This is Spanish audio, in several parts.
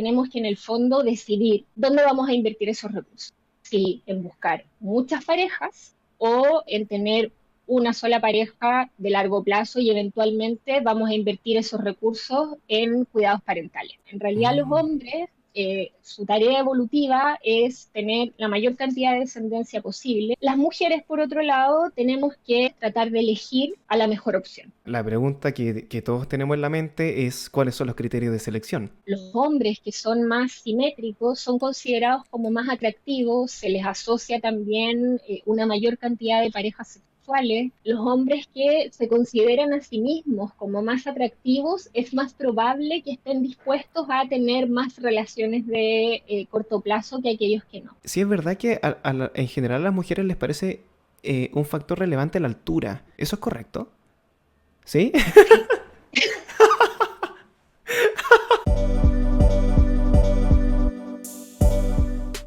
tenemos que en el fondo decidir dónde vamos a invertir esos recursos. Si en buscar muchas parejas o en tener una sola pareja de largo plazo y eventualmente vamos a invertir esos recursos en cuidados parentales. En realidad los Mm. hombres, su tarea evolutiva es tener la mayor cantidad de descendencia posible. Las mujeres, por otro lado, tenemos que tratar de elegir a la mejor opción. La pregunta que todos tenemos en la mente es cuáles son los criterios de selección. Los hombres que son más simétricos son considerados como más atractivos, se les asocia también una mayor cantidad de parejas sexuales. Los hombres que se consideran a sí mismos como más atractivos, es más probable que estén dispuestos a tener más relaciones de corto plazo que aquellos que no. Sí es verdad que en general a las mujeres les parece un factor relevante la altura. ¿Eso es correcto? ¿Sí? Sí.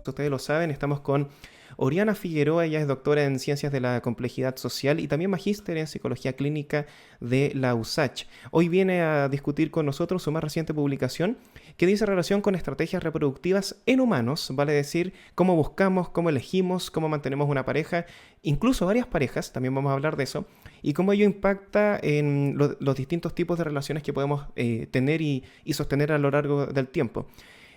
Ustedes lo saben, estamos con Oriana Figueroa, ella es doctora en Ciencias de la Complejidad Social y también magíster en Psicología Clínica de la USACH. Hoy viene a discutir con nosotros su más reciente publicación que dice relación con estrategias reproductivas en humanos, vale decir, cómo buscamos, cómo elegimos, cómo mantenemos una pareja, incluso varias parejas, también vamos a hablar de eso, y cómo ello impacta en los distintos tipos de relaciones que podemos tener y sostener a lo largo del tiempo.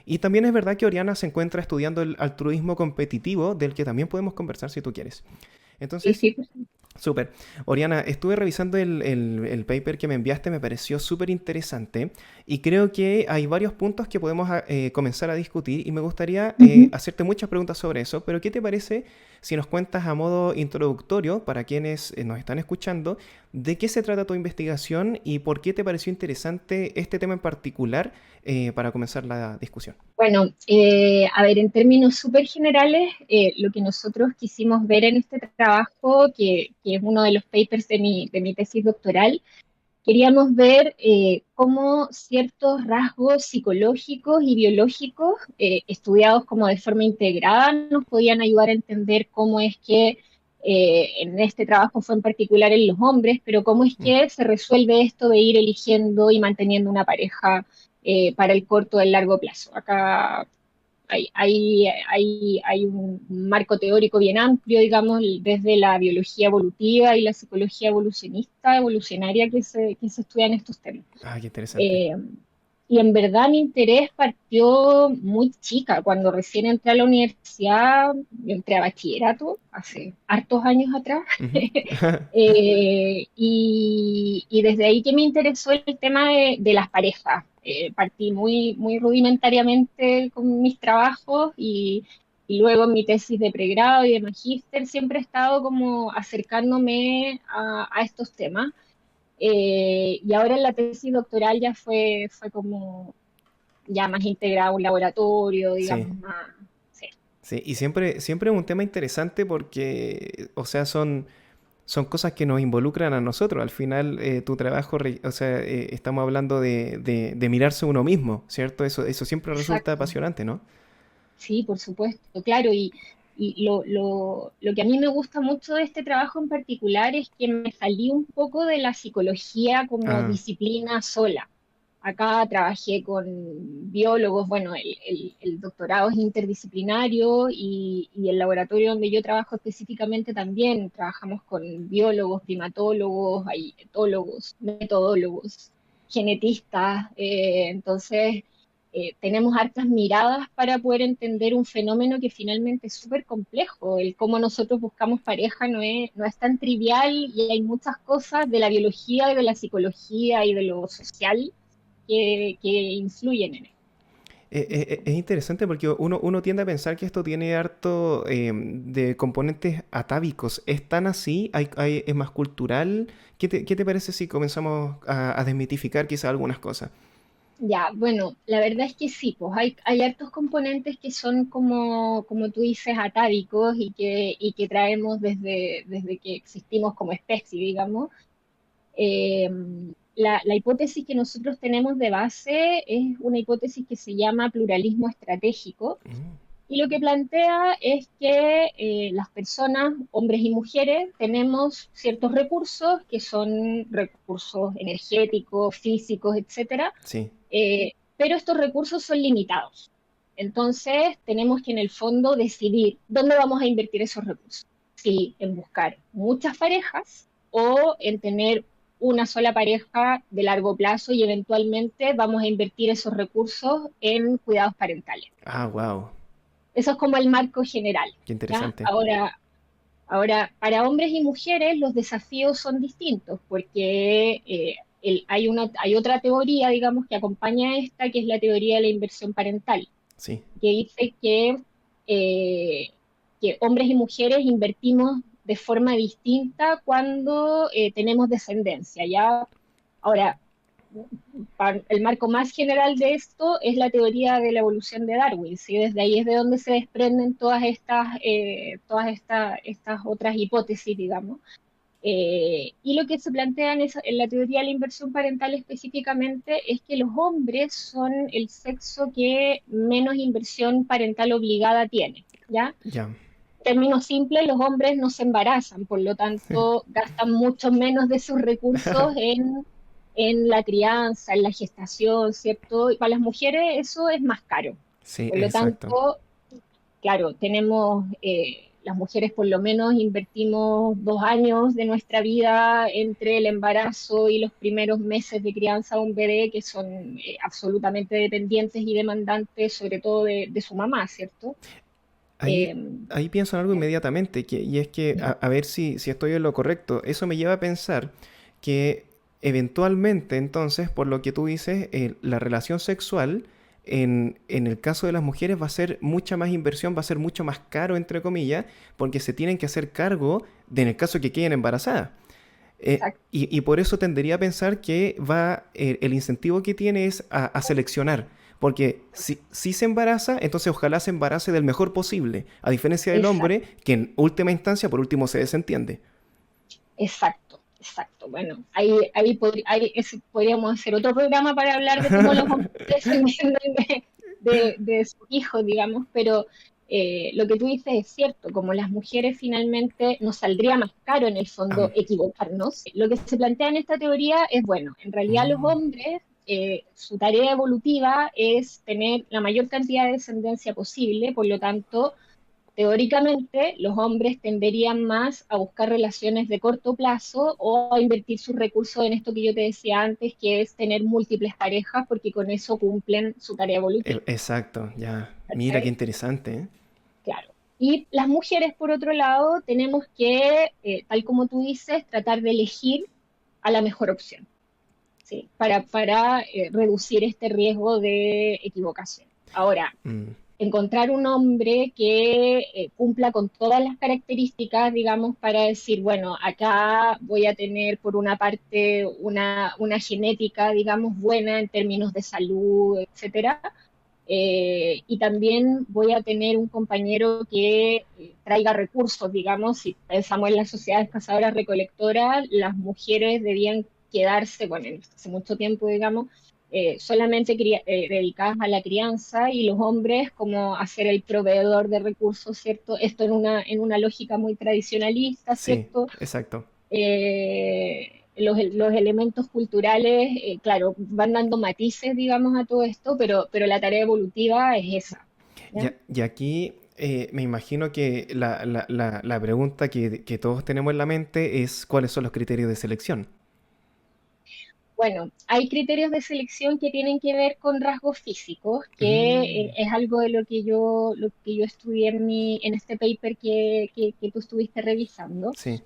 Y también es verdad que Oriana se encuentra estudiando el altruismo competitivo, del que también podemos conversar si tú quieres. Sí, Entonces, sí, pues, súper. Oriana, estuve revisando el paper que me enviaste, me pareció súper interesante y creo que hay varios puntos que podemos comenzar a discutir y me gustaría ujú. hacerte muchas preguntas sobre eso, pero ¿qué te parece si nos cuentas a modo introductorio, para quienes nos están escuchando, de qué se trata tu investigación y por qué te pareció interesante este tema en particular para comenzar la discusión? Bueno, a ver, en términos súper generales, lo que nosotros quisimos ver en este trabajo, que es uno de los papers de mi tesis doctoral, queríamos ver cómo ciertos rasgos psicológicos y biológicos, estudiados como de forma integrada, nos podían ayudar a entender cómo es que, en este trabajo fue en particular en los hombres, pero cómo es Mm. que se resuelve esto de ir eligiendo y manteniendo una pareja para el corto o el largo plazo. Acá hay un marco teórico bien amplio, digamos, desde la biología evolutiva y la psicología evolucionista, evolucionaria que se estudian estos temas. Ah, qué interesante. Eh, y en verdad mi interés partió muy chica, cuando recién entré a la universidad, yo entré a bachillerato, hace hartos años atrás, Ujú. y desde ahí que me interesó el tema de las parejas. Partí muy rudimentariamente con mis trabajos y luego en mi tesis de pregrado y de magíster siempre he estado como acercándome a estos temas. Y ahora en la tesis doctoral ya fue como ya más integrado un laboratorio, Sí. digamos, más. Sí, Sí, y siempre es un tema interesante porque, o sea, son cosas que nos involucran a nosotros. Al final, tu trabajo, o sea, estamos hablando de mirarse uno mismo, ¿cierto? Eso siempre resulta exacto. apasionante, ¿no? Sí, por supuesto, claro. Y lo que a mí me gusta mucho de este trabajo en particular es que me salí un poco de la psicología como Ah, disciplina sola. Acá trabajé con biólogos, bueno, el doctorado es interdisciplinario y el laboratorio donde yo trabajo específicamente también trabajamos con biólogos, primatólogos, hay etólogos, metodólogos, genetistas, entonces tenemos hartas miradas para poder entender un fenómeno que finalmente es súper complejo. El cómo nosotros buscamos pareja no es tan trivial y hay muchas cosas de la biología y de la psicología y de lo social que influyen en esto. es interesante porque uno tiende a pensar que esto tiene harto de componentes atávicos. ¿Es tan así? ¿Es más cultural? ¿Qué te parece si comenzamos a desmitificar quizá algunas cosas? Ya, bueno, la verdad es que sí, pues hay hartos componentes que son como tú dices, atávicos y que traemos desde que existimos como especie, digamos. Eh, la hipótesis que nosotros tenemos de base es una hipótesis que se llama pluralismo estratégico Mm. y lo que plantea es que las personas, hombres y mujeres, tenemos ciertos recursos que son recursos energéticos, físicos, etcétera, Sí. pero estos recursos son limitados. Entonces, tenemos que en el fondo decidir dónde vamos a invertir esos recursos. Si en buscar muchas parejas o en tener una sola pareja de largo plazo y eventualmente vamos a invertir esos recursos en cuidados parentales. Ah, wow, Eso es como el marco general, qué ¿ya? interesante. Ahora, para hombres y mujeres los desafíos son distintos porque hay otra teoría, digamos, que acompaña esta, que es la teoría de la inversión parental, Sí, que dice eh, que hombres y mujeres invertimos de forma distinta cuando tenemos descendencia, ¿ya? Ahora, el marco más general de esto es la teoría de la evolución de Darwin, ¿sí? Desde ahí es de donde se desprenden estas otras hipótesis, digamos. Y lo que se plantea en la teoría de la inversión parental específicamente es que los hombres son el sexo que menos inversión parental obligada tiene, ¿ya? ya. En términos simples, los hombres no se embarazan, por lo tanto, gastan mucho menos de sus recursos en la crianza, en la gestación, ¿cierto? Y para las mujeres eso es más caro. Sí, Por lo exacto. tanto, claro, las mujeres por lo menos invertimos 2 años de nuestra vida entre el embarazo y los primeros meses de crianza de un bebé, que son absolutamente dependientes y demandantes, sobre todo de su mamá, ¿cierto? Ahí, Eh, ahí pienso en algo inmediatamente, y es que, a ver si estoy en lo correcto, eso me lleva a pensar que eventualmente, entonces, por lo que tú dices, la relación sexual, en el caso de las mujeres, va a ser mucha más inversión, va a ser mucho más caro, entre comillas, porque se tienen que hacer cargo de en el caso que queden embarazadas. Y por eso tendería a pensar que el incentivo que tiene es a seleccionar. Porque si se embaraza, entonces ojalá se embarace del mejor posible. A diferencia del exacto, hombre, que en última instancia, por último, se desentiende. exacto, exacto. Bueno, ese podríamos hacer otro programa para hablar de cómo los hombres se defienden de sus hijos, digamos, pero lo que tú dices es cierto, como las mujeres finalmente nos saldría más caro en el fondo Am, equivocarnos. Lo que se plantea en esta teoría es, bueno, en realidad los mm, hombres, su tarea evolutiva es tener la mayor cantidad de descendencia posible, por lo tanto teóricamente, los hombres tenderían más a buscar relaciones de corto plazo o a invertir sus recursos en esto que yo te decía antes, que es tener múltiples parejas, porque con eso cumplen su tarea evolutiva. exacto, ya. Mira qué ¿Cachai? interesante, ¿eh? Claro. Y las mujeres, por otro lado, tenemos que, tal como tú dices, tratar de elegir a la mejor opción, ¿sí? Para reducir este riesgo de equivocación. Ahora, Mm, encontrar un hombre que cumpla con todas las características, digamos, para decir, bueno, acá voy a tener por una parte una genética, digamos, buena en términos de salud, etcétera. Y también voy a tener un compañero que traiga recursos, digamos, si pensamos en las sociedades cazadoras recolectoras, las mujeres debían quedarse, bueno, hace mucho tiempo, digamos, solamente dedicadas a la crianza y los hombres como a ser el proveedor de recursos, ¿cierto? Esto en una lógica muy tradicionalista, sí, ¿cierto? exacto. Los elementos culturales, claro, van dando matices, digamos, a todo esto, pero la tarea evolutiva es esa, ¿ya? Y aquí me imagino que la pregunta que todos tenemos en la mente es cuáles son los criterios de selección. Bueno, hay criterios de selección que tienen que ver con rasgos físicos, que Mm, es algo de lo que yo estudié en este paper que tú estuviste revisando. sí,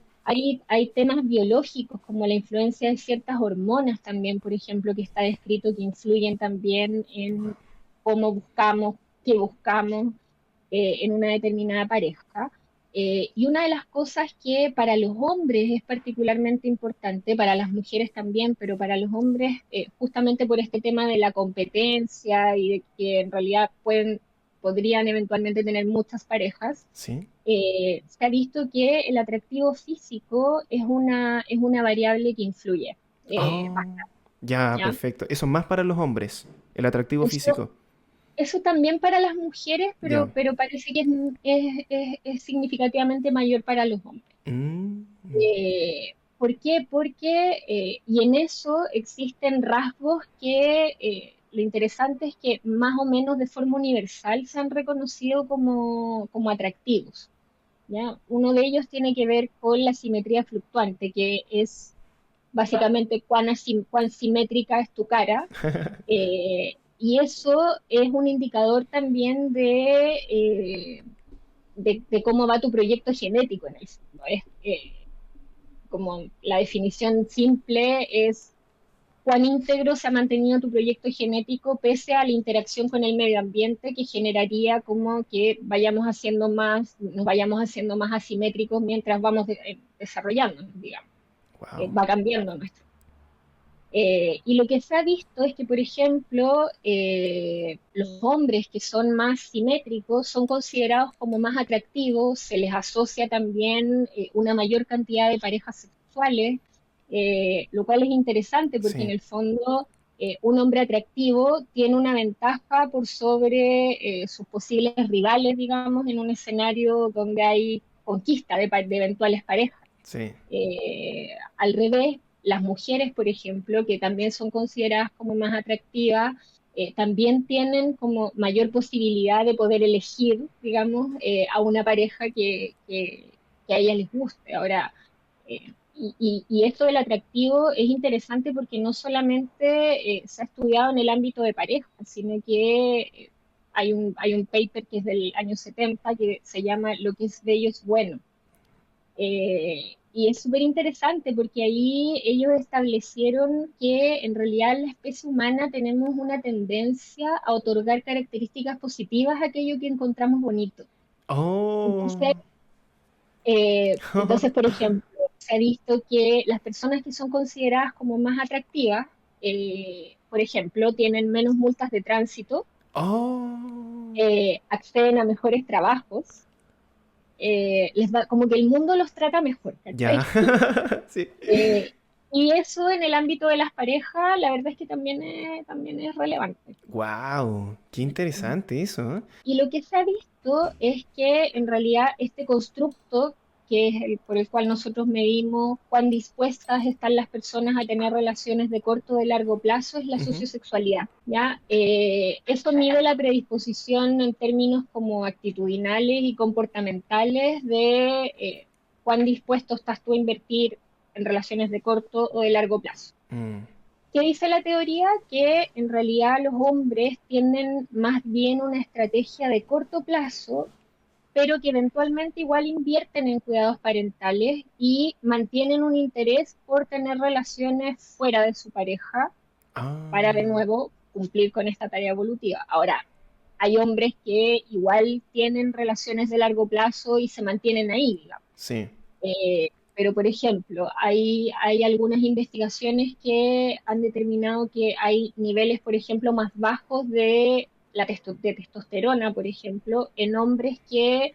Hay temas biológicos como la influencia de ciertas hormonas también, por ejemplo, que está descrito que influyen también en cómo buscamos, qué buscamos en una determinada pareja. Y una de las cosas que para los hombres es particularmente importante, para las mujeres también, pero para los hombres, justamente por este tema de la competencia y de que en realidad podrían eventualmente tener muchas parejas, sí. se ha visto que el atractivo físico es una variable que influye Oh, bastante, ya, ¿ya? perfecto. Eso es más para los hombres, el atractivo Eso, físico. eso también para las mujeres, Ya. pero parece que es significativamente mayor para los hombres. Mm, ¿Por qué? Porque, y en eso existen rasgos que lo interesante es que más o menos de forma universal se han reconocido como atractivos, ¿ya? Uno de ellos tiene que ver con la simetría fluctuante, que es básicamente cuán simétrica es tu cara, y eso es un indicador también de cómo va tu proyecto genético en el fondo. Como la definición simple es cuán íntegro se ha mantenido tu proyecto genético pese a la interacción con el medio ambiente que generaría como que nos vayamos haciendo más asimétricos mientras vamos desarrollándonos, digamos. Wow. Va cambiando nuestro. Y lo que se ha visto es que, por ejemplo, los hombres que son más simétricos son considerados como más atractivos, se les asocia también una mayor cantidad de parejas sexuales, lo cual es interesante porque en Sí. el fondo un hombre atractivo tiene una ventaja por sobre sus posibles rivales, digamos, en un escenario donde hay conquista de eventuales parejas. Sí. Al revés, las mujeres, por ejemplo, que también son consideradas como más atractivas, también tienen como mayor posibilidad de poder elegir, digamos, a una pareja que a ellas les guste. Ahora, y esto del atractivo es interesante porque no solamente se ha estudiado en el ámbito de pareja, sino que hay un paper que es del año 70 que se llama Lo que es bello es bueno. Y es súper interesante porque ahí ellos establecieron que en realidad en la especie humana tenemos una tendencia a otorgar características positivas a aquello que encontramos bonito. Oh. Entonces, por ejemplo, se ha visto que las personas que son consideradas como más atractivas, por ejemplo, tienen menos multas de tránsito, Oh. acceden a mejores trabajos, como que el mundo los trata mejor, Ya. ¿cachai? Sí. Eh, y eso en el ámbito de las parejas, la verdad es que también es relevante. Wow. Qué interesante eso, ¿eh? Y lo que se ha visto es que en realidad este constructo, que es el por el cual nosotros medimos cuán dispuestas están las personas a tener relaciones de corto o de largo plazo, es la Ujú. sociosexualidad, ¿ya? Esto mide la predisposición en términos como actitudinales y comportamentales de cuán dispuesto estás tú a invertir en relaciones de corto o de largo plazo. Mm. ¿Qué dice la teoría? Que en realidad los hombres tienen más bien una estrategia de corto plazo, pero que eventualmente igual invierten en cuidados parentales y mantienen un interés por tener relaciones fuera de su pareja para de Ah. nuevo cumplir con esta tarea evolutiva. Ahora, hay hombres que igual tienen relaciones de largo plazo y se mantienen ahí, digamos. Sí. Pero, por ejemplo, hay algunas investigaciones que han determinado que hay niveles, por ejemplo, más bajos de testosterona, por ejemplo, en hombres que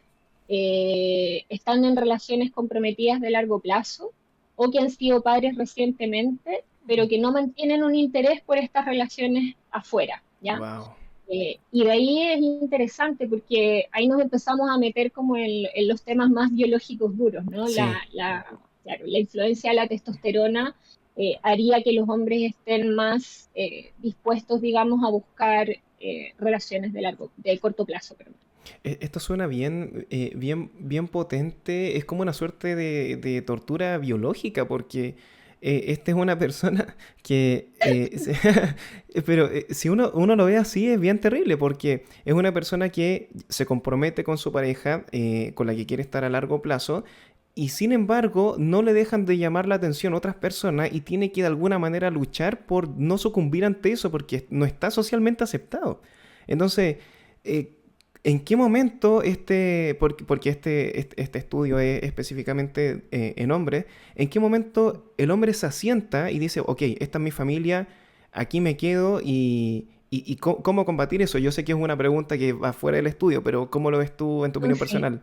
están en relaciones comprometidas de largo plazo o que han sido padres recientemente, pero que no mantienen un interés por estas relaciones afuera, ¿ya? Wow. Y de ahí es interesante porque ahí nos empezamos a meter como en los temas más biológicos duros, ¿no? Sí. Claro, la influencia de la testosterona haría que los hombres estén más dispuestos, digamos, a buscar relaciones de corto plazo, perdón. Esto suena bien, bien potente. Es como una suerte de tortura biológica, porque esta es una persona que, pero si uno lo ve así, es bien terrible, porque es una persona que se compromete con su pareja, con la que quiere estar a largo plazo, y sin embargo no le dejan de llamar la atención otras personas y tiene que de alguna manera luchar por no sucumbir ante eso, porque no está socialmente aceptado. Entonces, eh, ¿en qué momento porque este estudio es específicamente en hombres, en qué momento el hombre se asienta y dice, ok, esta es mi familia, aquí me quedo y cómo combatir eso? Yo sé que es una pregunta que va fuera del estudio, pero ¿cómo lo ves tú en tu opinión Sí. personal?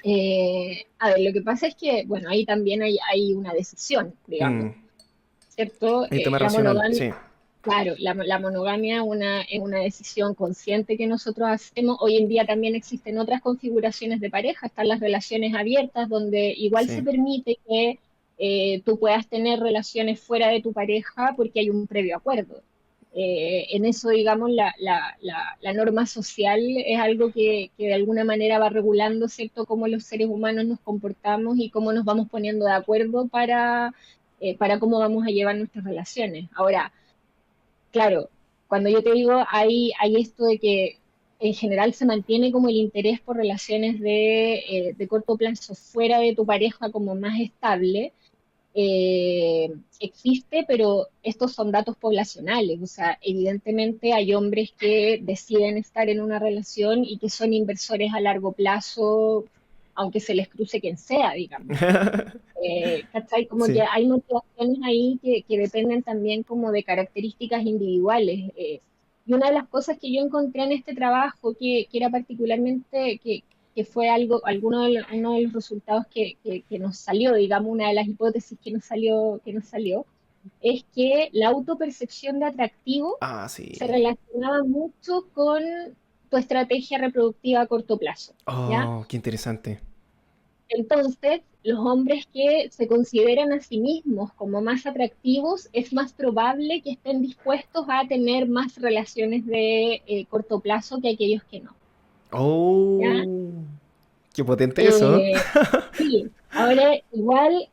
A ver, lo que pasa es que, bueno, ahí también hay una decisión, digamos, Mm, ¿cierto? el tema La racional, monogamia. sí, Claro, la monogamia es una decisión consciente que nosotros hacemos. Hoy en día también existen otras configuraciones de pareja, están las relaciones abiertas, donde igual se sí, permite que tú puedas tener relaciones fuera de tu pareja porque hay un previo acuerdo. En eso, digamos, la norma social es algo que de alguna manera va regulando, ¿cierto?, cómo los seres humanos nos comportamos y cómo nos vamos poniendo de acuerdo para cómo vamos a llevar nuestras relaciones. Ahora, claro, cuando yo te digo, hay esto de que en general se mantiene como el interés por relaciones de corto plazo fuera de tu pareja como más estable, existe, pero estos son datos poblacionales. O sea, evidentemente hay hombres que deciden estar en una relación y que son inversores a largo plazo, aunque se les cruce quien sea, digamos. ¿Cachai? Como que Sí. hay motivaciones ahí que dependen también como de características individuales. Y una de las cosas que yo encontré en este trabajo, que era particularmente, que fue uno de los resultados que nos salió, digamos, una de las hipótesis que nos salió, es que la autopercepción de atractivo Ah, se sí. relacionaba mucho con tu estrategia reproductiva a corto plazo. ¿Ya? Oh, qué interesante. Entonces, los hombres que se consideran a sí mismos como más atractivos, es más probable que estén dispuestos a tener más relaciones de corto plazo que aquellos que no. ¿Ya? Oh, qué potente eso. Eh, sí, ahora igual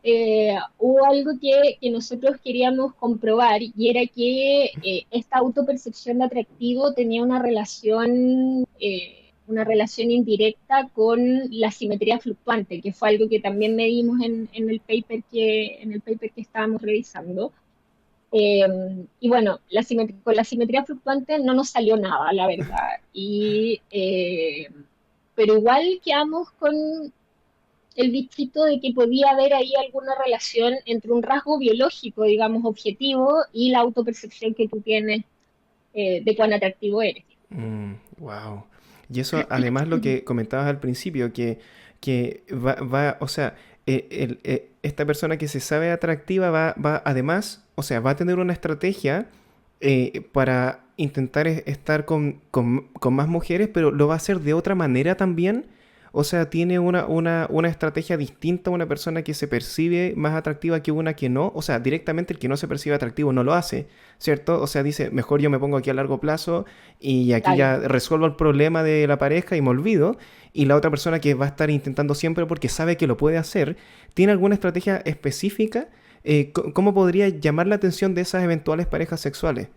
hubo algo que nosotros queríamos comprobar y era que esta autopercepción de atractivo tenía una relación indirecta con la simetría fluctuante, que fue algo que también medimos en el paper que estábamos revisando. Eh, y bueno, con la simetría fluctuante no nos salió nada, la verdad. Pero igual quedamos con el bichito de que podía haber ahí alguna relación entre un rasgo biológico, digamos, objetivo, y la autopercepción que tú tienes de cuán atractivo eres. Wow. Y eso, además, lo que comentabas al principio, que o sea, esta persona que se sabe atractiva además, o sea, va a tener una estrategia para intentar estar con más mujeres, pero lo va a hacer de otra manera también. O sea, tiene una estrategia distinta a una persona que se percibe más atractiva que una que no. O sea, directamente el que no se percibe atractivo no lo hace, ¿cierto? O sea, dice, mejor yo me pongo aquí a largo plazo y aquí Claro. ya resuelvo el problema de la pareja y me olvido. Y la otra persona que va a estar intentando siempre porque sabe que lo puede hacer, ¿tiene alguna estrategia específica? ¿Cómo podría llamar la atención de esas eventuales parejas sexuales?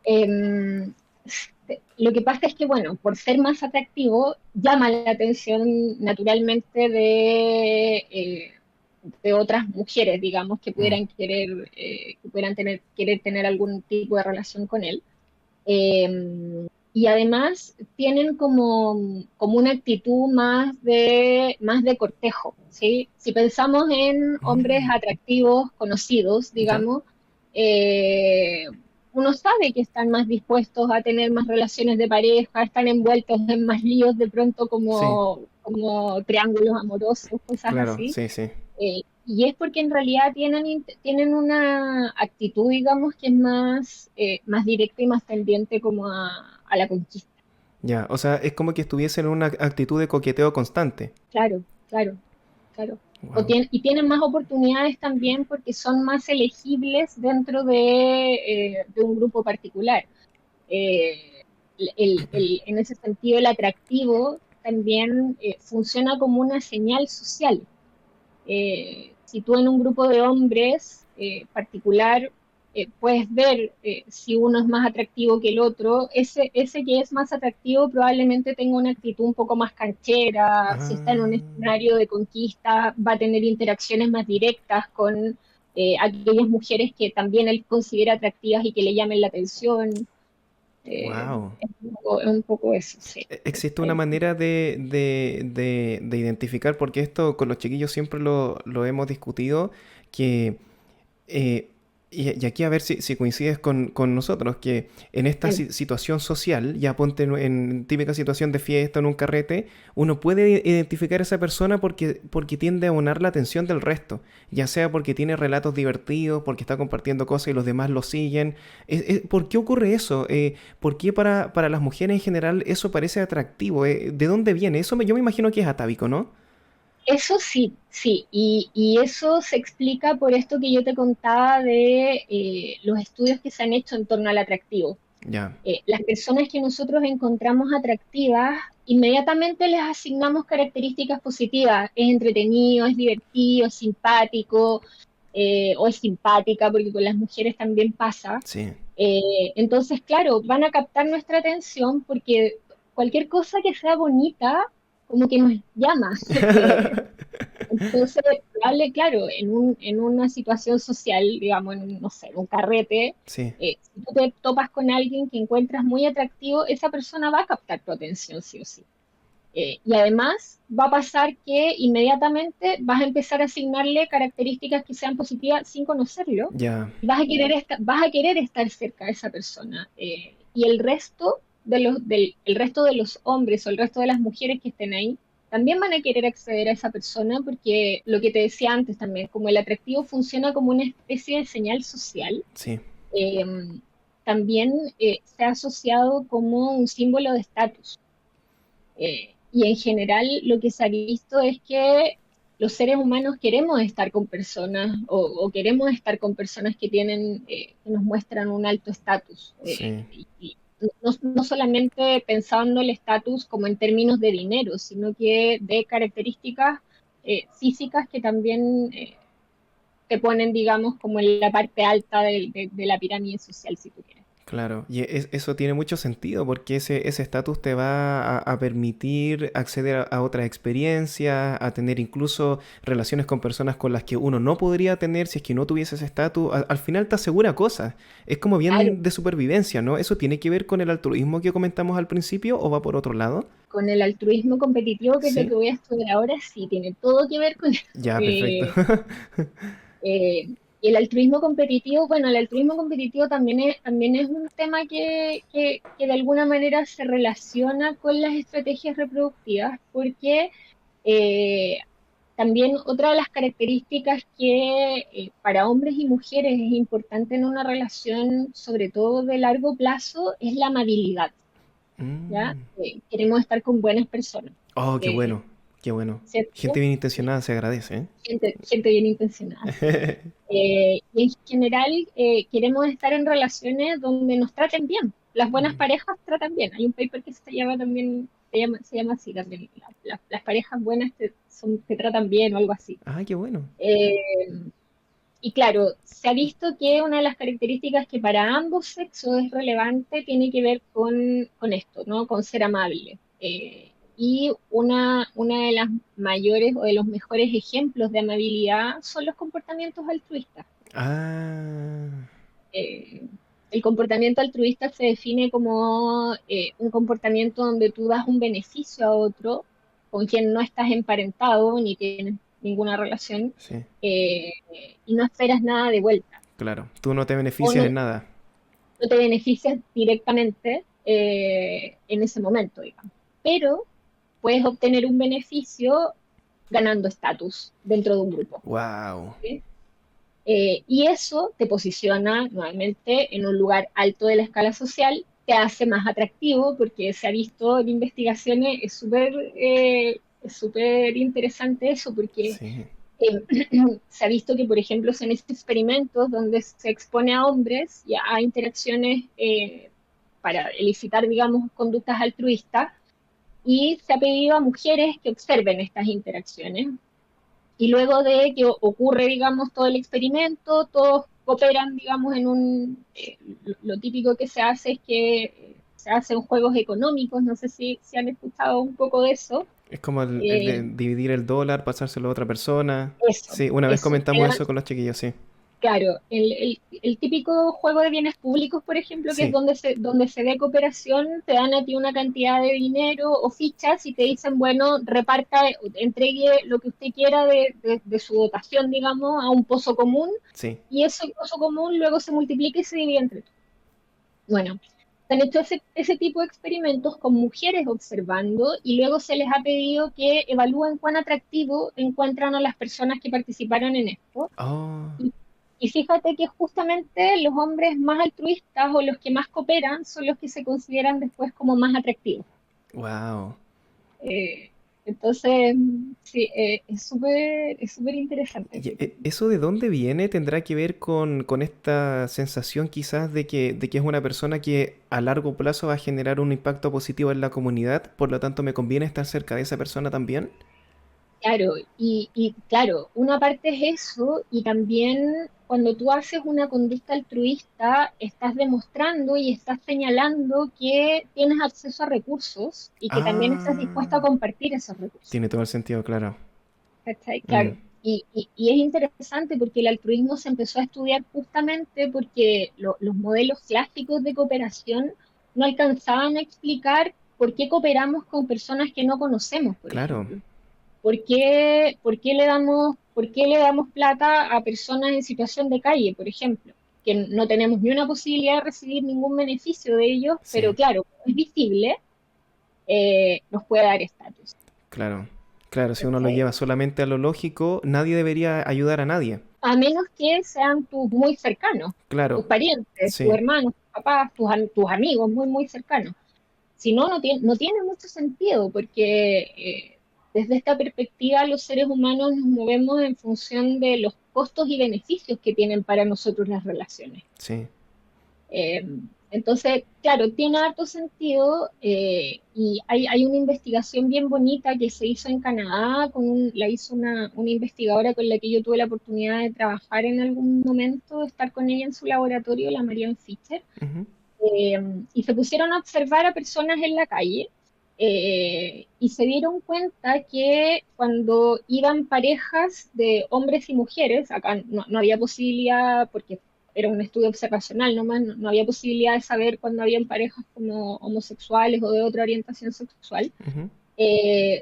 Em, lo que pasa es que, bueno, por ser más atractivo, llama la atención naturalmente de otras mujeres, digamos, que Mm, pudieran querer tener algún tipo de relación con él. Y además tienen como una actitud más de cortejo, ¿sí? Si pensamos en hombres mm, atractivos, conocidos, ¿ya? digamos, eh, uno sabe que están más dispuestos a tener más relaciones de pareja, están envueltos en más líos de pronto Sí, como triángulos amorosos, cosas claro, así. sí, sí. Y es porque en realidad tienen una actitud, digamos, que es más directa y más tendiente como a la conquista. Ya, o sea, es como que estuviese en una actitud de coqueteo constante. Claro, claro, claro. Wow. Y tienen más oportunidades también porque son más elegibles dentro de un grupo particular. En ese sentido, el atractivo también funciona como una señal social. Si tú en un grupo de hombres particular puedes ver si uno es más atractivo que el otro, ese que es más atractivo probablemente tenga una actitud un poco más canchera, si está en un Ah, escenario de conquista, va a tener interacciones más directas con aquellas mujeres que también él considera atractivas y que le llamen la atención. wow. Es un poco eso, sí. ¿Existe una manera de identificar, porque esto con los chiquillos siempre lo hemos discutido, que Eh, y aquí a ver si coincides con nosotros, que en esta Claro, situación social, ya ponte en típica situación de fiesta, en un carrete, uno puede identificar a esa persona porque tiende a abonar la atención del resto, ya sea porque tiene relatos divertidos, porque está compartiendo cosas y los demás lo siguen. ¿Por qué ocurre eso? ¿Por qué para las mujeres en general eso parece atractivo? ¿De dónde viene? Yo me imagino que es atávico, ¿no? Eso sí, sí, y eso se explica por esto que yo te contaba de los estudios que se han hecho en torno al atractivo. Ya, Las personas que nosotros encontramos atractivas, inmediatamente les asignamos características positivas. Es entretenido, es divertido, es simpático, o es simpática, porque con las mujeres también pasa. sí. Entonces, claro, van a captar nuestra atención porque cualquier cosa que sea bonita, como que nos llama. Entonces, probable, claro, en una situación social, digamos, no sé, en un carrete, Sí, si tú te topas con alguien que encuentras muy atractivo, esa persona va a captar tu atención, sí o sí. Y además va a pasar que inmediatamente vas a empezar a asignarle características que sean positivas sin conocerlo. ya. Y vas a querer estar cerca de esa persona. Y el resto de los hombres o el resto de las mujeres que estén ahí también van a querer acceder a esa persona porque lo que te decía antes también, como el atractivo funciona como una especie de señal social, Sí. eh, también se ha asociado como un símbolo de estatus. Y en general lo que se ha visto es que los seres humanos queremos estar con personas o queremos estar con personas que tienen, que nos muestran un alto estatus. Sí. Y no solamente pensando el estatus como en términos de dinero, sino que de características físicas que también te ponen, digamos, como en la parte alta de la pirámide social, si tú quieres. Claro, y eso tiene mucho sentido porque ese estatus te va a permitir acceder a otras experiencias, a tener incluso relaciones con personas con las que uno no podría tener si es que no tuviese ese estatus. Al final te asegura cosas. Es como Claro, bien de supervivencia, ¿no? ¿Eso tiene que ver con el altruismo que comentamos al principio o va por otro lado? con el altruismo competitivo, que es lo Sí. que voy a estudiar ahora, sí tiene todo que ver con eso. Ya, perfecto. Y el altruismo competitivo, bueno, el altruismo competitivo también es un tema que de alguna manera se relaciona con las estrategias reproductivas, porque eh, también otra de las características que para hombres y mujeres es importante en una relación, sobre todo de largo plazo, es la amabilidad, ¿ya? Mm. Queremos estar con buenas personas. Oh, qué Eh, bueno, qué bueno. Gente ¿Cierto? bien Sí, intencionada se agradece, gente bien intencionada, sí. ¿eh? Y en general queremos estar en relaciones donde nos traten bien. Las buenas Mm. parejas tratan bien. Hay un paper que se llama también, se llama así también. Las parejas buenas te tratan bien o algo así. Ah, qué bueno. Eh, y claro, se ha visto que una de las características que para ambos sexos es relevante tiene que ver con esto, ¿no? Con ser amable. Y una de las mayores o de los mejores ejemplos de amabilidad son los comportamientos altruistas. Ah, Eh, el comportamiento altruista se define como un comportamiento donde tú das un beneficio a otro con quien no estás emparentado ni tienes ninguna relación, sí, eh, y no esperas nada de vuelta claro. Tú no te o beneficias no, en nada. no te beneficias directamente en ese momento, digamos. Pero puedes obtener un beneficio ganando estatus dentro de un grupo. Wow. ¿Sí? Y eso te posiciona nuevamente en un lugar alto de la escala social, te hace más atractivo porque se ha visto en investigaciones, es súper interesante eso porque Sí. se ha visto que, por ejemplo, se han hecho experimentos donde se expone a hombres y a interacciones para elicitar, digamos, conductas altruistas y se ha pedido a mujeres que observen estas interacciones y luego de que ocurre, digamos, todo el experimento, todos cooperan, digamos, lo típico que se hace es que se hacen juegos económicos, no sé si han escuchado un poco de eso. Es como el de Eh, dividir el dólar, pasárselo a otra persona. eso, Sí, una vez eso. comentamos eso con los chiquillos, sí. Claro, el típico juego de bienes públicos, por ejemplo, que es Sí, donde se ve cooperación, te dan a ti una cantidad de dinero o fichas y te dicen, bueno, reparta, entregue lo que usted quiera de su dotación, digamos, a un pozo común sí. y ese pozo común luego se multiplica y se divide entre todos. Bueno, se han hecho ese tipo de experimentos con mujeres observando y luego se les ha pedido que evalúen cuán atractivo encuentran a las personas que participaron en esto Oh, y fíjate que justamente los hombres más altruistas o los que más cooperan son los que se consideran después como más atractivos. wow. Eh, Entonces, sí, es súper interesante Y, ese tema. ¿eso de dónde viene? ¿Tendrá que ver con esta sensación quizás de que es una persona que a largo plazo va a generar un impacto positivo en la comunidad? Por lo tanto, ¿me conviene estar cerca de esa persona también? Claro, y claro, una parte es eso, y también cuando tú haces una conducta altruista, estás demostrando y estás señalando que tienes acceso a recursos y que también estás dispuesto a Ah, compartir esos recursos. tiene todo el sentido, claro. ¿Cachai? Mm, Claro. Y es interesante porque el altruismo se empezó a estudiar justamente porque los modelos clásicos de cooperación no alcanzaban a explicar por qué cooperamos con personas que no conocemos, por claro. ejemplo. ¿Por qué le damos plata a personas en situación de calle, por ejemplo? Que no tenemos ni una posibilidad de recibir ningún beneficio de ellos, pero Sí, claro, como es visible, nos puede dar estatus. claro. Claro, si uno lo ¿Cachai? lleva solamente a lo lógico, nadie debería ayudar a nadie. A menos que sean tus muy cercanos, Claro, tus parientes, tus sí. hermanos, tus papás, tus amigos muy, muy cercanos. Si no, no tiene mucho sentido, porque desde esta perspectiva los seres humanos nos movemos en función de los costos y beneficios que tienen para nosotros las relaciones. Sí. Eh, entonces, claro, tiene harto sentido y hay una investigación bien bonita que se hizo en Canadá, la hizo una investigadora con la que yo tuve la oportunidad de trabajar en algún momento, de estar con ella en su laboratorio, la Marianne Fischer, Ujú. eh, y se pusieron a observar a personas en la calle y se dieron cuenta que cuando iban parejas de hombres y mujeres, acá no había posibilidad, porque era un estudio observacional nomás, no había posibilidad de saber cuando habían parejas como homosexuales o de otra orientación sexual, Ujú.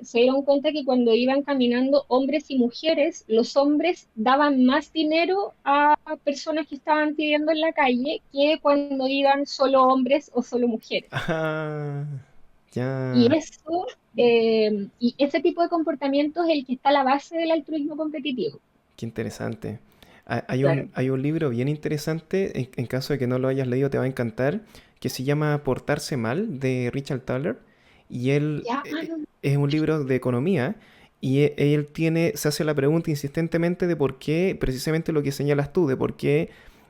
se dieron cuenta que cuando iban caminando hombres y mujeres, los hombres daban más dinero a personas que estaban pidiendo en la calle que cuando iban solo hombres o solo mujeres. Ah, ya. Y eso, y ese tipo de comportamiento es el que está a la base del altruismo competitivo. Qué interesante. Hay Claro. un libro bien interesante, en caso de que no lo hayas leído te va a encantar, que se llama Portarse Mal, de Richard Thaler. Y él Ya, es un libro de economía y él se hace la pregunta insistentemente de por qué, precisamente lo que señalas tú, de por qué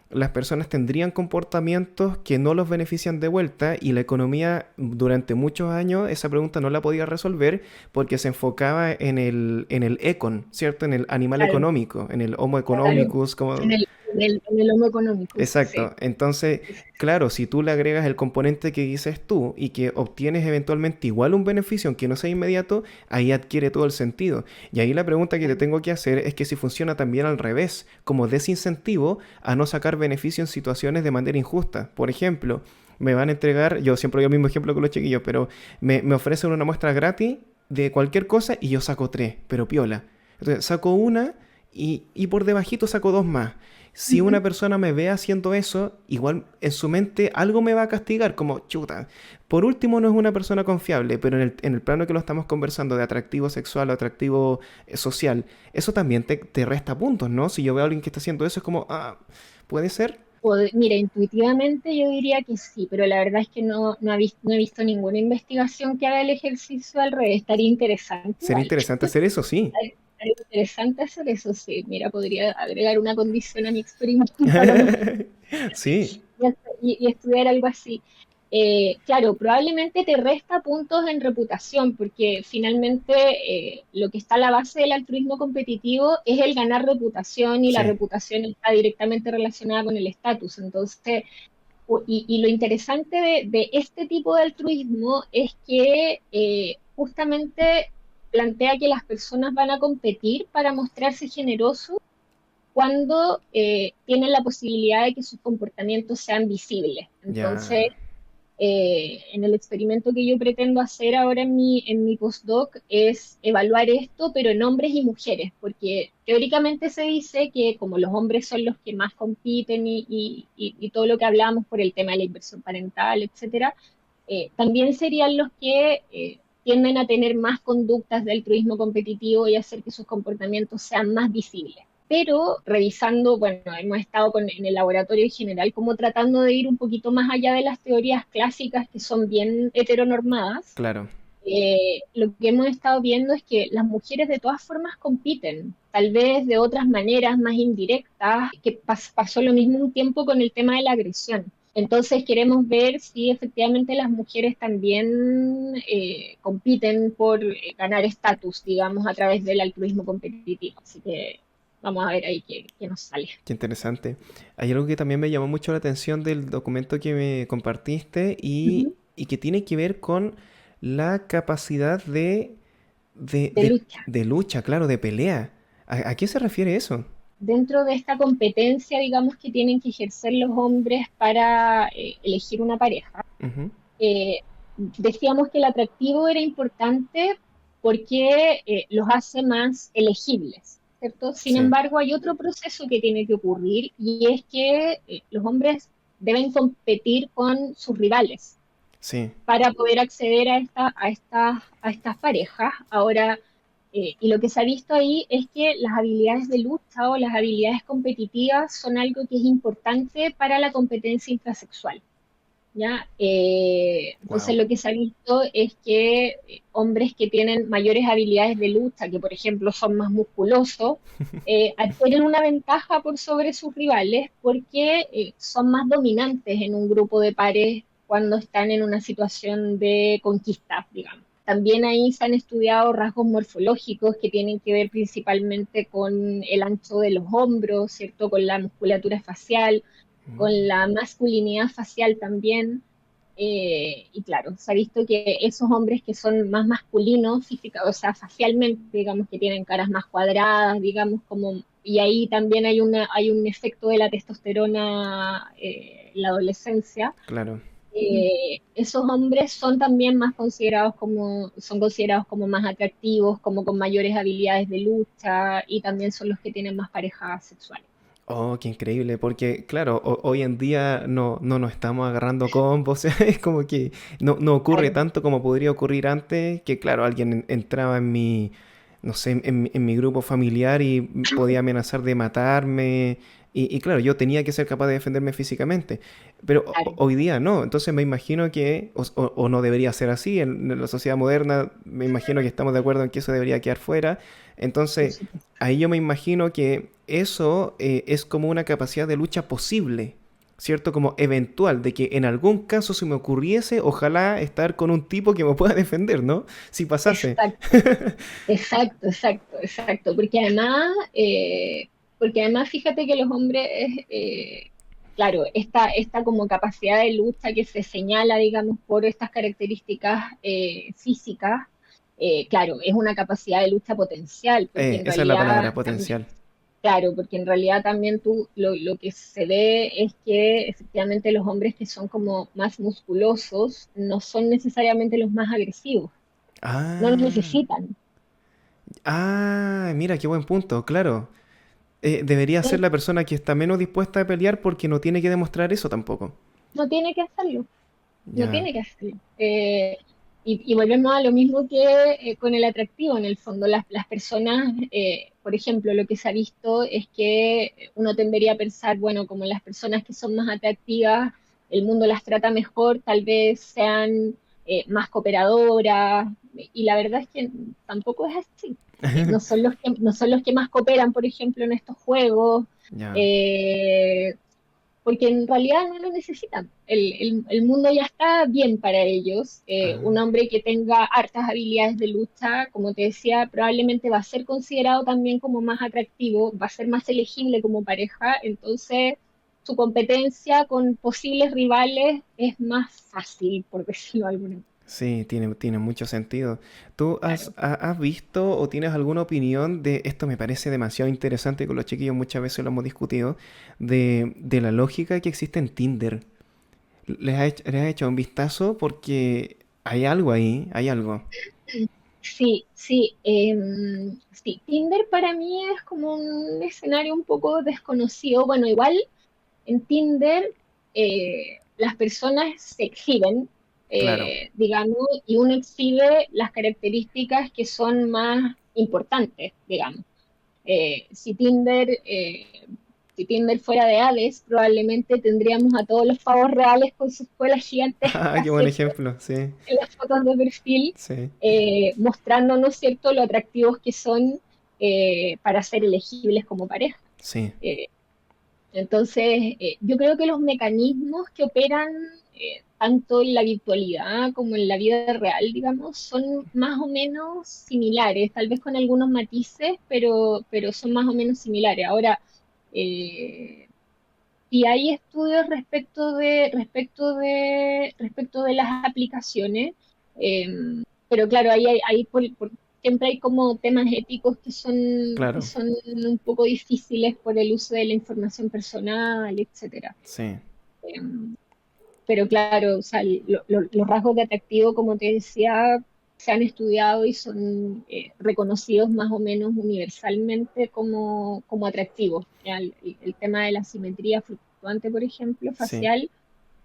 las personas tendrían comportamientos que no los benefician de vuelta y la economía durante muchos años esa pregunta no la podía resolver porque se enfocaba en el econ, ¿cierto? En el animal claro, económico, en el Homo claro. economicus, En como... el homo economicus, Exacto. sí. Entonces, Sí, sí, claro, si tú le agregas el componente que dices tú y que obtienes eventualmente igual un beneficio, aunque no sea inmediato, ahí adquiere todo el sentido. Y ahí la pregunta que te claro. tengo que hacer es que si funciona también al revés, como desincentivo a no sacar beneficio en situaciones de manera injusta. Por ejemplo, me van a entregar, yo siempre doy el mismo ejemplo con los chiquillos, pero me ofrecen una muestra gratis de cualquier cosa y yo saco tres, pero piola. Entonces saco una y por debajito saco dos más. Si una Ujú. persona me ve haciendo eso, igual en su mente algo me va a castigar, como chuta. Por último, no es una persona confiable, pero en el plano que lo estamos conversando de atractivo sexual o atractivo social, eso también te resta puntos, ¿no? Si yo veo a alguien que está haciendo eso, es como, ¿puede ser? Mira, intuitivamente yo diría que sí, pero la verdad es que no he visto ninguna investigación que haga el ejercicio al revés. Estaría interesante Sería igual. interesante hacer eso, sí. Estaría interesante hacer eso, sí. Mira, podría agregar una condición a mi experimento para no Sí, y estudiar algo así. Claro, probablemente te resta puntos en reputación, porque finalmente lo que está a la base del altruismo competitivo es el ganar reputación y la sí, reputación está directamente relacionada con el estatus. Entonces, y lo interesante de este tipo de altruismo es que justamente plantea que las personas van a competir para mostrarse generosos cuando tienen la posibilidad de que sus comportamientos sean visibles. Entonces, ya, en el experimento que yo pretendo hacer ahora en mi postdoc es evaluar esto, pero en hombres y mujeres, porque teóricamente se dice que como los hombres son los que más compiten y todo lo que hablábamos por el tema de la inversión parental, etcétera, también serían los que tienden a tener más conductas de altruismo competitivo y hacer que sus comportamientos sean más visibles. Pero revisando, bueno, hemos estado en el laboratorio en general como tratando de ir un poquito más allá de las teorías clásicas que son bien heteronormadas claro. lo que hemos estado viendo es que las mujeres de todas formas compiten, tal vez de otras maneras más indirectas, que pasó lo mismo un tiempo con el tema de la agresión. Entonces queremos ver si efectivamente las mujeres también compiten por ganar estatus, digamos, a través del altruismo competitivo. Así que vamos a ver ahí qué nos sale. Qué interesante. Hay algo que también me llamó mucho la atención del documento que me compartiste Ujú. y que tiene que ver con la capacidad de, De de- lucha. de lucha, claro, de pelea. A qué se refiere eso? Dentro de esta competencia, digamos, que tienen que ejercer los hombres para elegir una pareja, Ujú. eh, decíamos que el atractivo era importante porque los hace más elegibles, ¿cierto? Sin Sí, embargo, hay otro proceso que tiene que ocurrir y es que los hombres deben competir con sus rivales sí. para poder acceder a estas parejas. Ahora, y lo que se ha visto ahí es que las habilidades de lucha o las habilidades competitivas son algo que es importante para la competencia intrasexual. ¿Ya? Entonces Wow. lo que se ha visto es que hombres que tienen mayores habilidades de lucha, que por ejemplo son más musculosos, adquieren una ventaja por sobre sus rivales porque son más dominantes en un grupo de pares cuando están en una situación de conquista, digamos. También ahí se han estudiado rasgos morfológicos que tienen que ver principalmente con el ancho de los hombros, ¿cierto? Con la musculatura facial, con la masculinidad facial también. Y claro, se ha visto que esos hombres que son más masculinos, física, o sea, facialmente, digamos que tienen caras más cuadradas, digamos, como, y ahí también hay un efecto de la testosterona en la adolescencia. Claro. Esos hombres son también más considerados son considerados como más atractivos, como con mayores habilidades de lucha, y también son los que tienen más parejas sexuales. Oh, qué increíble, porque claro, hoy en día no nos estamos agarrando combos, es como que no ocurre Claro, tanto como podría ocurrir antes, que claro, alguien entraba en mi, no sé, en mi grupo familiar y podía amenazar de matarme, y claro, yo tenía que ser capaz de defenderme físicamente, pero claro. hoy día no, entonces me imagino que, o no debería ser así, en la sociedad moderna me imagino que estamos de acuerdo en que eso debería quedar fuera, Por entonces supuesto. ahí yo me imagino que eso es como una capacidad de lucha posible, ¿cierto? Como eventual, de que en algún caso se me ocurriese, ojalá estar con un tipo que me pueda defender, ¿no? Si pasase. Exacto, exacto. Porque además fíjate que los hombres, claro, esta como capacidad de lucha que se señala, digamos, por estas características físicas, claro, es una capacidad de lucha potencial, porque en Esa es la realidad palabra, potencial. claro, porque en realidad también lo que se ve es que efectivamente los hombres que son como más musculosos no son necesariamente los más agresivos, no los Ah, necesitan. mira, qué buen punto, claro. Debería ser No, la persona que está menos dispuesta a pelear porque no tiene que demostrar eso tampoco. no tiene que hacerlo, no Ya. tiene que hacerlo. Y volvemos a lo mismo que con el atractivo, en el fondo, las personas, por ejemplo, lo que se ha visto es que uno tendería a pensar, bueno, como las personas que son más atractivas, el mundo las trata mejor, tal vez sean más cooperadoras, y la verdad es que tampoco es así. No son los que más cooperan, por ejemplo, en estos juegos. Ya. eh, Porque en realidad no lo necesitan. El mundo ya está bien para ellos. Un Ah. hombre que tenga hartas habilidades de lucha, como te decía, probablemente va a ser considerado también como más atractivo, va a ser más elegible como pareja, entonces su competencia con posibles rivales es más fácil, por decirlo de alguna manera. Sí, tiene mucho sentido. ¿Tú Claro. has visto o tienes alguna opinión de esto? Me parece demasiado interesante, con los chiquillos muchas veces lo hemos discutido, de la lógica que existe en Tinder. ¿Les has hecho un vistazo? Porque hay algo ahí, hay algo. Sí, Tinder para mí es como un escenario un poco desconocido. Bueno, igual en Tinder las personas se exhiben, Claro. digamos, y uno exhibe las características que son más importantes, digamos. Si Tinder si Tinder fuera de Hades, probablemente tendríamos a todos los pavos reales con sus colas Ah, gigantescas, qué buen ¿cierto? ejemplo, sí, En las fotos de perfil, sí, mostrándonos, ¿cierto?, lo atractivos que son para ser elegibles como pareja. sí, Eh, entonces, yo creo que los mecanismos que operan tanto en la virtualidad como en la vida real, digamos, son más o menos similares, tal vez con algunos matices, pero son más o menos similares. Ahora, eh, si hay estudios respecto de las aplicaciones, eh, pero claro, siempre hay como temas éticos que claro, son un poco difíciles por el uso de la información personal, etcétera. sí. Eh, pero claro, o sea, los rasgos de atractivo, como te decía, se han estudiado y son reconocidos más o menos universalmente como atractivos. ¿Ya? El tema de la simetría fluctuante, por ejemplo, Sí, facial,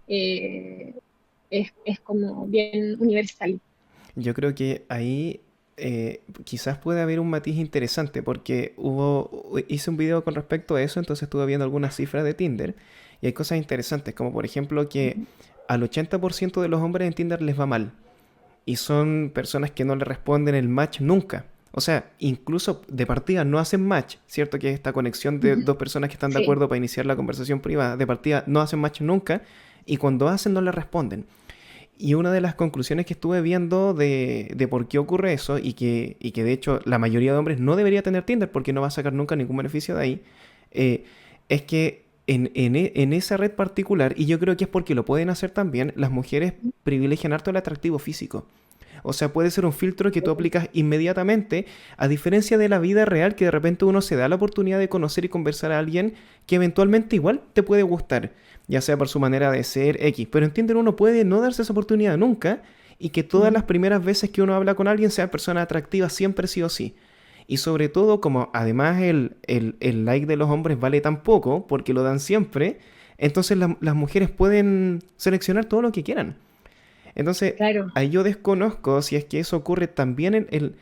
eh, es como bien universal. yo creo que ahí quizás puede haber un matiz interesante porque hice un video con respecto a eso, entonces estuve viendo algunas cifras de Tinder y hay cosas interesantes, como por ejemplo que Ujú. al 80% de los hombres en Tinder les va mal y son personas que no le responden el match nunca. O sea, incluso de partida no hacen match, ¿cierto? Que es esta conexión de Ujú. dos personas que están de Sí, acuerdo para iniciar la conversación privada, de partida no hacen match nunca y cuando hacen no le responden. Y una de las conclusiones que estuve viendo de por qué ocurre eso y que de hecho la mayoría de hombres no debería tener Tinder porque no va a sacar nunca ningún beneficio de ahí, eh, es que en esa red particular, y yo creo que es porque lo pueden hacer también, las mujeres privilegian harto el atractivo físico. O sea, puede ser un filtro que tú aplicas inmediatamente, a diferencia de la vida real, que de repente uno se da la oportunidad de conocer y conversar a alguien que eventualmente igual te puede gustar, ya sea por su manera de ser X. Pero en Tinder uno puede no darse esa oportunidad nunca y que todas ujú, las primeras veces que uno habla con alguien sea persona atractiva siempre sí o sí. Y sobre todo, como además el like de los hombres vale tan poco, porque lo dan siempre, entonces las mujeres pueden seleccionar todo lo que quieran. Entonces, claro. ahí yo desconozco si es que eso ocurre también en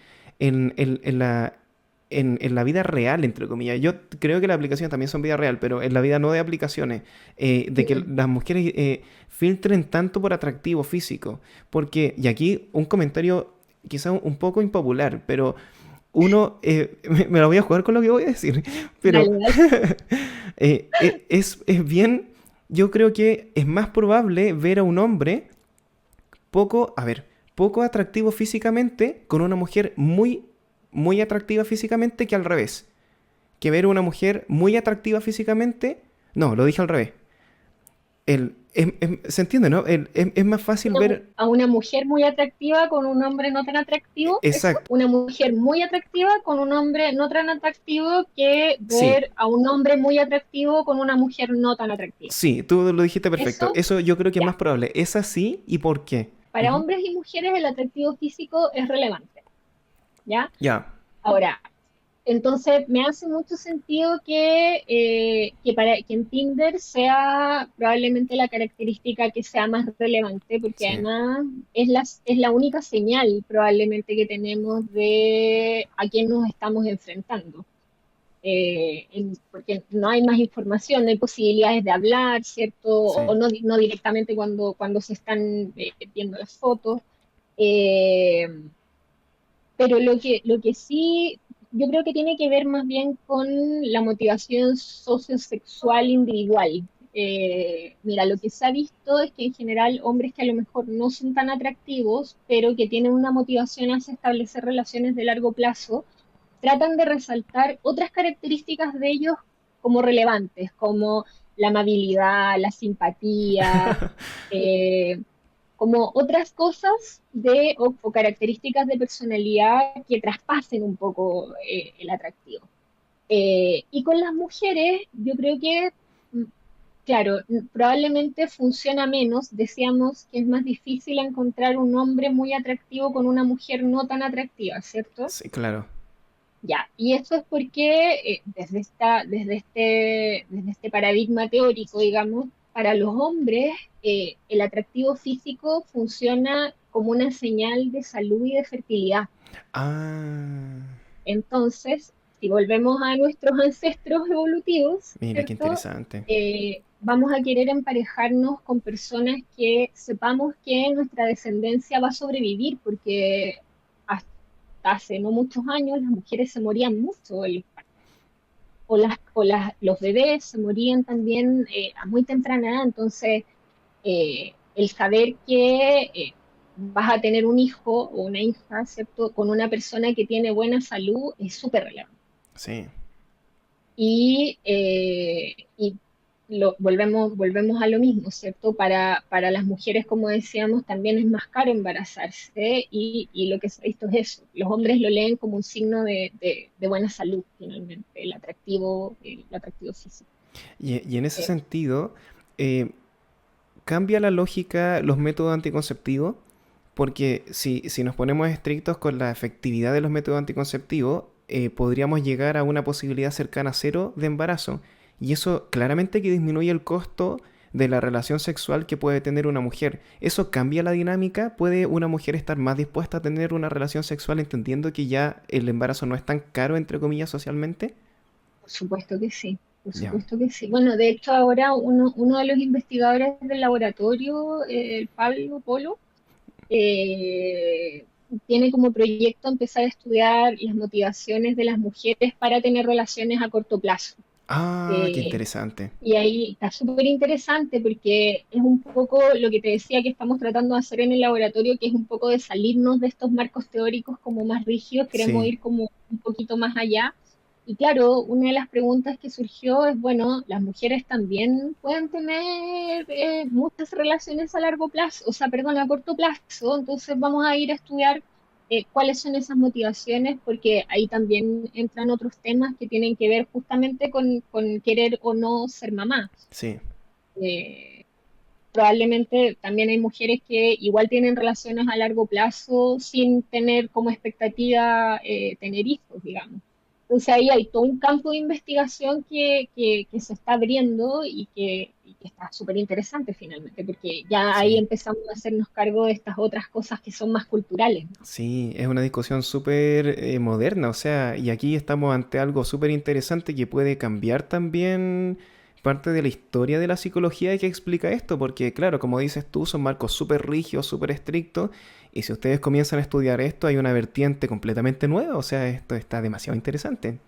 la vida real, entre comillas. Yo creo que las aplicaciones también son vida real, pero en la vida no de aplicaciones, de que Mm. las mujeres filtren tanto por atractivo físico. Porque, y aquí un comentario quizá un poco impopular, pero uno, me la voy a jugar con lo que voy a decir, pero Dale, dale. es bien, yo creo que es más probable ver a un hombre poco atractivo físicamente con una mujer muy atractiva físicamente que al revés. Que ver una mujer muy atractiva físicamente, no, lo dije al revés. ¿Se entiende, no? Es más fácil ver, A una mujer muy atractiva con un hombre no tan atractivo, eso, exacto, una mujer muy atractiva con un hombre no tan atractivo que sí, ver a un hombre muy atractivo con una mujer no tan atractiva. sí, tú lo dijiste perfecto. Eso, Eso yo creo que es ya, más probable. ¿Es así y por qué? para Ujú. hombres y mujeres el atractivo físico es relevante, ¿ya? Ya, Ahora, entonces, me hace mucho sentido que en Tinder sea probablemente la característica que sea más relevante, porque sí, además es la única señal probablemente que tenemos de a quién nos estamos enfrentando. Porque no hay más información, no hay posibilidades de hablar, ¿cierto? O sí. no, no directamente cuando se están viendo las fotos. Eh, pero lo que sí, yo creo que tiene que ver más bien con la motivación sociosexual individual. Mira, lo que se ha visto es que en general hombres que a lo mejor no son tan atractivos, pero que tienen una motivación hacia establecer relaciones de largo plazo, tratan de resaltar otras características de ellos como relevantes, como la amabilidad, la simpatía, eh, como otras cosas o características de personalidad que traspasen un poco el atractivo. Y con las mujeres, yo creo que, mm, claro, probablemente funciona menos. Decíamos que es más difícil encontrar un hombre muy atractivo con una mujer no tan atractiva, ¿cierto? Sí, claro. Ya, y esto es porque desde este paradigma teórico, digamos, para los hombres el atractivo físico funciona como una señal de salud y de fertilidad. Ah, Entonces, si volvemos a nuestros ancestros evolutivos, Mira, qué ¿cierto? interesante. Vamos a querer emparejarnos con personas que sepamos que nuestra descendencia va a sobrevivir, porque hasta hace no muchos años las mujeres se morían mucho, los bebés se morían también a muy temprana edad, entonces el saber que vas a tener un hijo o una hija, ¿cierto? Con una persona que tiene buena salud es súper relevante. Sí. Y volvemos a lo mismo, ¿cierto? Para las mujeres, como decíamos, también es más caro embarazarse y lo que se ha visto es eso. Los hombres lo leen como un signo de buena salud, finalmente, el atractivo físico. Y en ese Eh, sentido, eh, ¿cambia la lógica los métodos anticonceptivos? Porque si nos ponemos estrictos con la efectividad de los métodos anticonceptivos, podríamos llegar a una posibilidad cercana a cero de embarazo. Y eso claramente que disminuye el costo de la relación sexual que puede tener una mujer. ¿Eso cambia la dinámica? ¿Puede una mujer estar más dispuesta a tener una relación sexual entendiendo que ya el embarazo no es tan caro, entre comillas, socialmente? por supuesto que sí, por Ya. supuesto que sí. Bueno, de hecho ahora uno de los investigadores del laboratorio, el Pablo Polo, eh, tiene como proyecto empezar a estudiar las motivaciones de las mujeres para tener relaciones a corto plazo. Ah, qué Eh, interesante. y ahí está súper interesante porque es un poco lo que te decía que estamos tratando de hacer en el laboratorio, que es un poco de salirnos de estos marcos teóricos como más rígidos, queremos Sí. ir como un poquito más allá. Y claro, una de las preguntas que surgió es, bueno, las mujeres también pueden tener muchas relaciones a largo plazo, o sea, perdón, a corto plazo, entonces vamos a ir a estudiar cuáles son esas motivaciones, porque ahí también entran otros temas que tienen que ver justamente con querer o no ser mamá. Sí. Eh, Probablemente también hay mujeres que igual tienen relaciones a largo plazo sin tener como expectativa tener hijos, digamos. Entonces ahí hay todo un campo de investigación que se está abriendo y que está súper interesante finalmente, porque ya ahí Sí. empezamos a hacernos cargo de estas otras cosas que son más culturales, ¿no? Sí, es una discusión súper moderna, o sea, y aquí estamos ante algo súper interesante que puede cambiar también parte de la historia de la psicología que explica esto, porque claro, como dices tú, son marcos súper rígidos, súper estrictos, y si ustedes comienzan a estudiar esto, hay una vertiente completamente nueva, o sea, esto está demasiado interesante.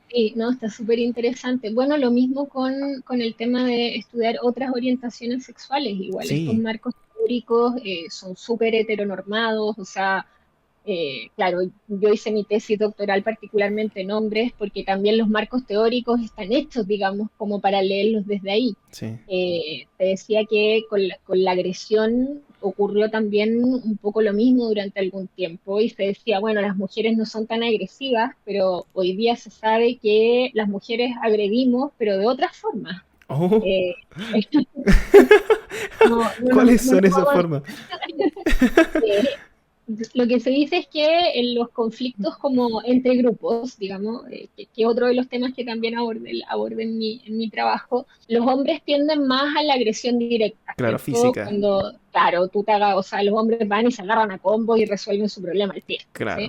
Sí, no, está súper interesante. Bueno, lo mismo con el tema de estudiar otras orientaciones sexuales, igual estos Sí, marcos teóricos son súper heteronormados, o sea, claro, yo hice mi tesis doctoral particularmente en hombres porque también los marcos teóricos están hechos, digamos, como para leerlos desde ahí. sí. Te decía que con la agresión ocurrió también un poco lo mismo durante algún tiempo y se decía, bueno, las mujeres no son tan agresivas, pero hoy día se sabe que las mujeres agredimos, pero de otras formas. Oh, Eh, no, no, ¿cuáles no nos son esas vamos formas? eh, lo que se dice es que en los conflictos como entre grupos, digamos, que otro de los temas que también abordé en mi trabajo, los hombres tienden más a la agresión directa, Claro, ¿cierto? física, Cuando, claro, o sea, los hombres van y se agarran a combos y resuelven su problema al pie, claro.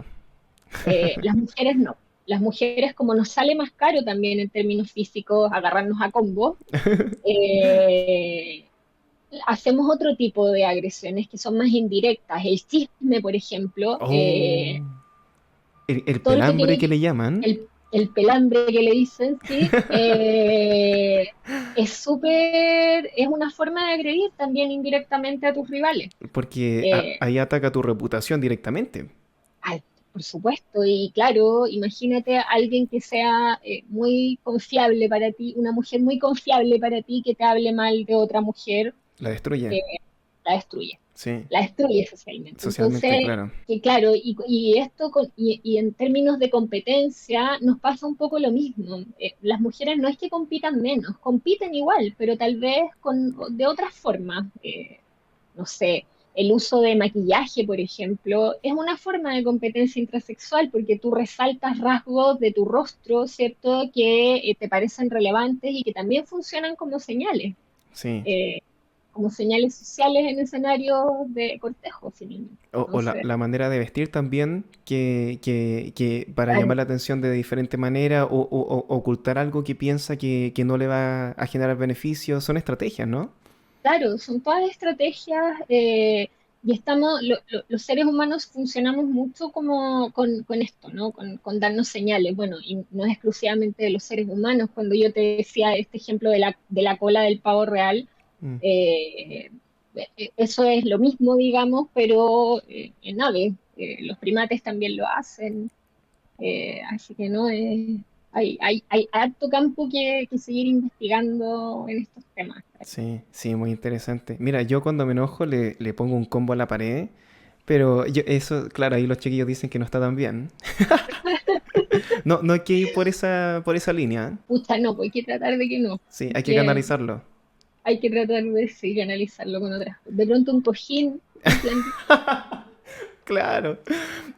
¿sí? Las mujeres no. Las mujeres, como nos sale más caro también en términos físicos agarrarnos a combos, eh, hacemos otro tipo de agresiones que son más indirectas. El chisme, por ejemplo, Oh, el todo lo que pelambre tiene que le llaman, el pelambre que le dicen, sí, es una forma de agredir también indirectamente a tus rivales. porque Eh, ahí ataca tu reputación directamente. Al- por supuesto, y claro, imagínate a alguien que sea muy confiable para ti, una mujer muy confiable para ti que te hable mal de otra mujer, La destruye. eh, la destruye, Sí, la destruye socialmente. socialmente, Entonces, claro. que claro, y en términos de competencia nos pasa un poco lo mismo. Las mujeres no es que compitan menos, compiten igual, pero tal vez de otras formas. No sé, el uso de maquillaje, por ejemplo, es una forma de competencia intrasexual porque tú resaltas rasgos de tu rostro, ¿cierto?, que te parecen relevantes y que también funcionan como señales. Sí, Eh, como señales sociales en escenarios de cortejo, finalmente. O Entonces, la manera de vestir también, que para claro, llamar la atención de diferente manera o ocultar algo que piensa que no le va a generar beneficios, son estrategias, ¿no? claro, son todas estrategias y los seres humanos funcionamos mucho como con esto, ¿no? Con darnos señales. Bueno, y no es exclusivamente de los seres humanos. Cuando yo te decía este ejemplo de la cola del pavo real, Mm. eh, eso es lo mismo, digamos, pero en aves. Los primates también lo hacen. Así que no, hay harto campo que seguir investigando en estos temas. Sí, sí, muy interesante. Mira, yo cuando me enojo le pongo un combo a la pared, pero eso, claro, ahí los chiquillos dicen que no está tan bien. No, no hay que ir por esa línea, ¿eh? Pucha, no, pues hay que tratar de que no. Sí, Hay hay que que, canalizarlo. hay que tratar de sí, analizarlo con otras. De pronto un cojín, en plan, Claro.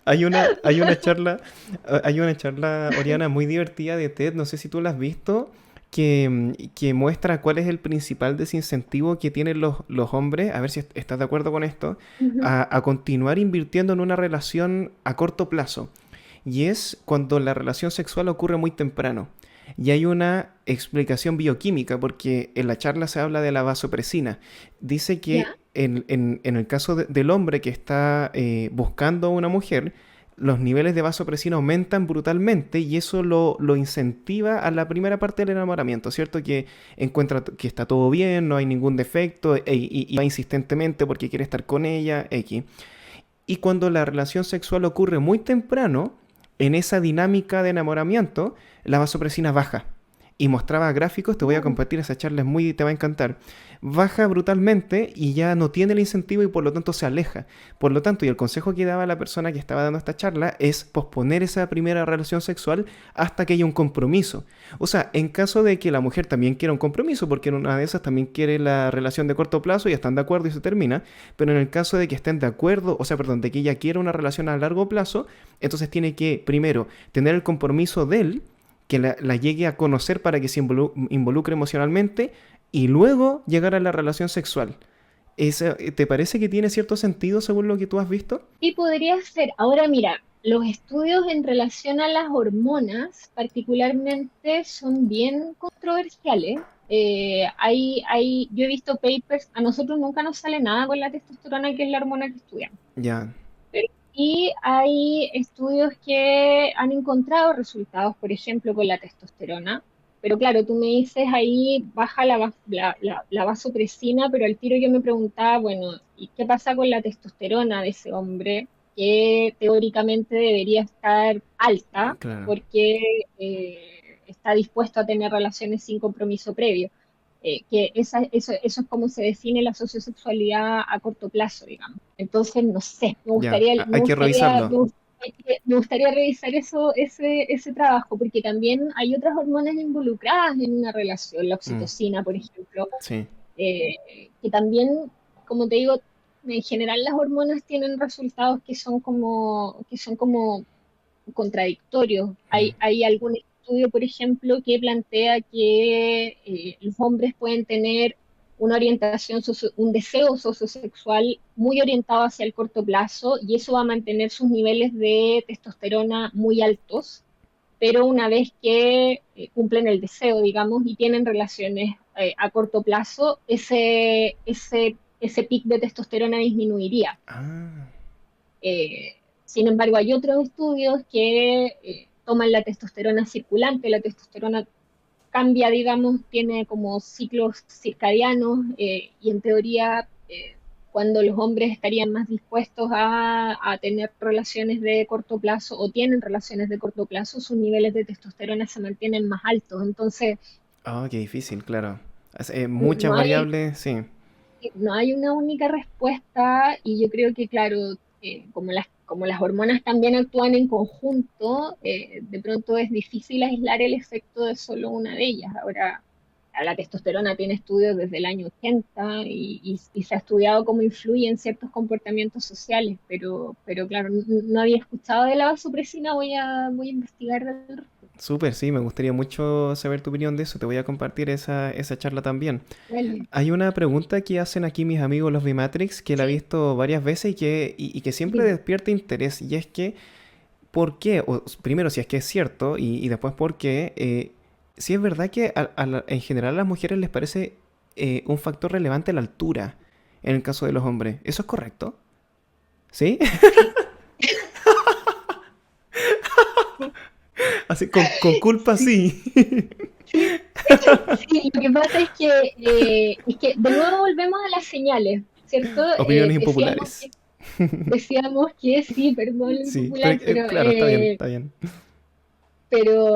Hay una charla, Oriana, muy divertida de TED, no sé si tú la has visto, que muestra cuál es el principal desincentivo que tienen los hombres, a ver si estás de acuerdo con esto, ujú, a continuar invirtiendo en una relación a corto plazo. Y es cuando la relación sexual ocurre muy temprano. Y hay una explicación bioquímica, porque en la charla se habla de la vasopresina. Dice ya, que en el caso del hombre que está buscando a una mujer, los niveles de vasopresina aumentan brutalmente y eso lo incentiva a la primera parte del enamoramiento, ¿cierto? Que encuentra que está todo bien, no hay ningún defecto y va insistentemente porque quiere estar con ella, X. Y cuando la relación sexual ocurre muy temprano, en esa dinámica de enamoramiento, la vasopresina baja. Y mostraba gráficos, te voy a oh, compartir esa charla, te va a encantar. Baja brutalmente y ya no tiene el incentivo y por lo tanto se aleja. Por lo tanto, y el consejo que daba la persona que estaba dando esta charla es posponer esa primera relación sexual hasta que haya un compromiso. O sea, en caso de que la mujer también quiera un compromiso, porque en una de esas también quiere la relación de corto plazo y están de acuerdo y se termina, pero en el caso de que estén de acuerdo, o sea, perdón, de que ella quiera una relación a largo plazo, entonces tiene que primero tener el compromiso de él, que la llegue a conocer para que se involucre emocionalmente y luego llegar a la relación sexual. ¿Te parece que tiene cierto sentido según lo que tú has visto? sí podría ser. Ahora mira, los estudios en relación a las hormonas particularmente son bien controversiales. Yo he visto papers, a nosotros nunca nos sale nada con la testosterona, que es la hormona que estudiamos. Ya, Y hay estudios que han encontrado resultados, por ejemplo, con la testosterona. Pero claro, tú me dices ahí baja la vasopresina, pero al tiro yo me preguntaba, bueno, ¿y qué pasa con la testosterona de ese hombre que teóricamente debería estar alta claro. porque está dispuesto a tener relaciones sin compromiso previo? Eso es como se define la sociosexualidad a corto plazo, digamos. Entonces, no sé, Ya, hay que revisarlo. me gustaría revisar ese trabajo, porque también hay otras hormonas involucradas en una relación, la Mm, oxitocina, por ejemplo, sí. que también, como te digo, en general las hormonas tienen resultados que son como contradictorios. Mm. Hay algún estudio, por ejemplo, que plantea que los hombres pueden tener una un deseo sociosexual muy orientado hacia el corto plazo y eso va a mantener sus niveles de testosterona muy altos, pero una vez que cumplen el deseo, digamos, y tienen relaciones a corto plazo, ese pic de testosterona disminuiría. Ah, Sin embargo, hay otros estudios que toman la testosterona circulante. La testosterona cambia, digamos, tiene como ciclos circadianos y en teoría cuando los hombres estarían más dispuestos a tener relaciones de corto plazo o tienen relaciones de corto plazo, sus niveles de testosterona se mantienen más altos. Entonces, qué difícil, claro. Muchas no hay, variables, sí. no hay una única respuesta y yo creo que, claro, como las hormonas también actúan en conjunto, de pronto es difícil aislar el efecto de solo una de ellas. Ahora, la testosterona tiene estudios desde el año 80 y se ha estudiado cómo influye en ciertos comportamientos sociales, pero claro, no había escuchado de la vasopresina, voy a investigar al respecto. Súper, sí, me gustaría mucho saber tu opinión de eso. Te voy a compartir esa charla también. Vale. Hay una pregunta que hacen aquí mis amigos los Bimatrix, que la he Sí, visto varias veces y que siempre dime. despierta interés, y es que, ¿por qué? O, primero, si es que es cierto, y después, ¿por qué? Si es verdad que en general a las mujeres les parece un factor relevante la altura, en el caso de los hombres. ¿Eso es correcto? ¿Sí? Sí, Así, con culpa, sí, sí. sí. Sí, lo que pasa es que de nuevo volvemos a las señales, ¿cierto? Opiniones impopulares. Decíamos que sí, perdón lo Sí, impopular, pero claro, está bien. pero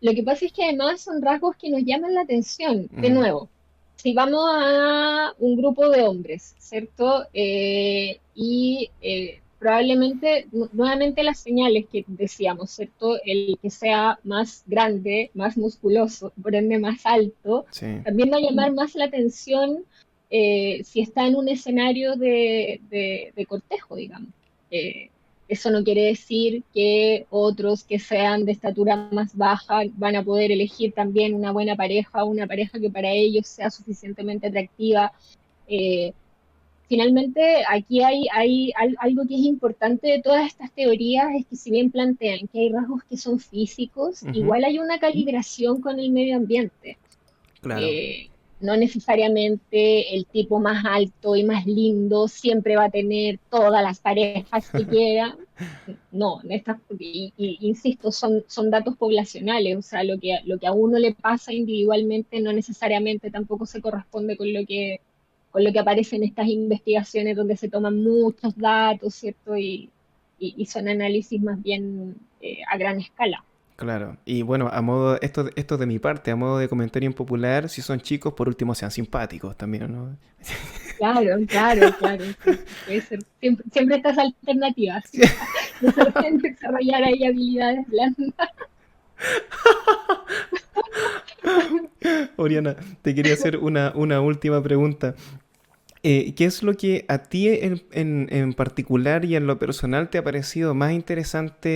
lo que pasa es que además son rasgos que nos llaman la atención. De Mm, nuevo, si vamos a un grupo de hombres, ¿cierto? Probablemente, nuevamente las señales que decíamos, ¿cierto? El que sea más grande, más musculoso, por ende más alto, sí, también va a llamar más la atención si está en un escenario de cortejo, digamos. Eh, Eso no quiere decir que otros que sean de estatura más baja van a poder elegir también una buena pareja, una pareja que para ellos sea suficientemente atractiva. Eh, Finalmente, aquí algo que es importante de todas estas teorías, es que si bien plantean que hay rasgos que son físicos, ujú, igual hay una calibración con el medio ambiente. claro, eh, no necesariamente el tipo más alto y más lindo siempre va a tener todas las parejas que quiera. No, insisto, son datos poblacionales, o sea, lo que a uno le pasa individualmente no necesariamente tampoco se corresponde con lo que aparece en estas investigaciones donde se toman muchos datos, ¿cierto? Y son análisis más bien a gran escala. claro. Y bueno, esto de mi parte, a modo de comentario impopular, si son chicos, por último sean simpáticos también, ¿no? Claro, claro, claro, sí, sí, puede ser. Siempre estas alternativas, Sí. ¿sí? No se pueden desarrollar ahí habilidades blandas. Oriana, te quería hacer una última pregunta. ¿Qué es lo que a ti en particular y en lo personal te ha parecido más interesante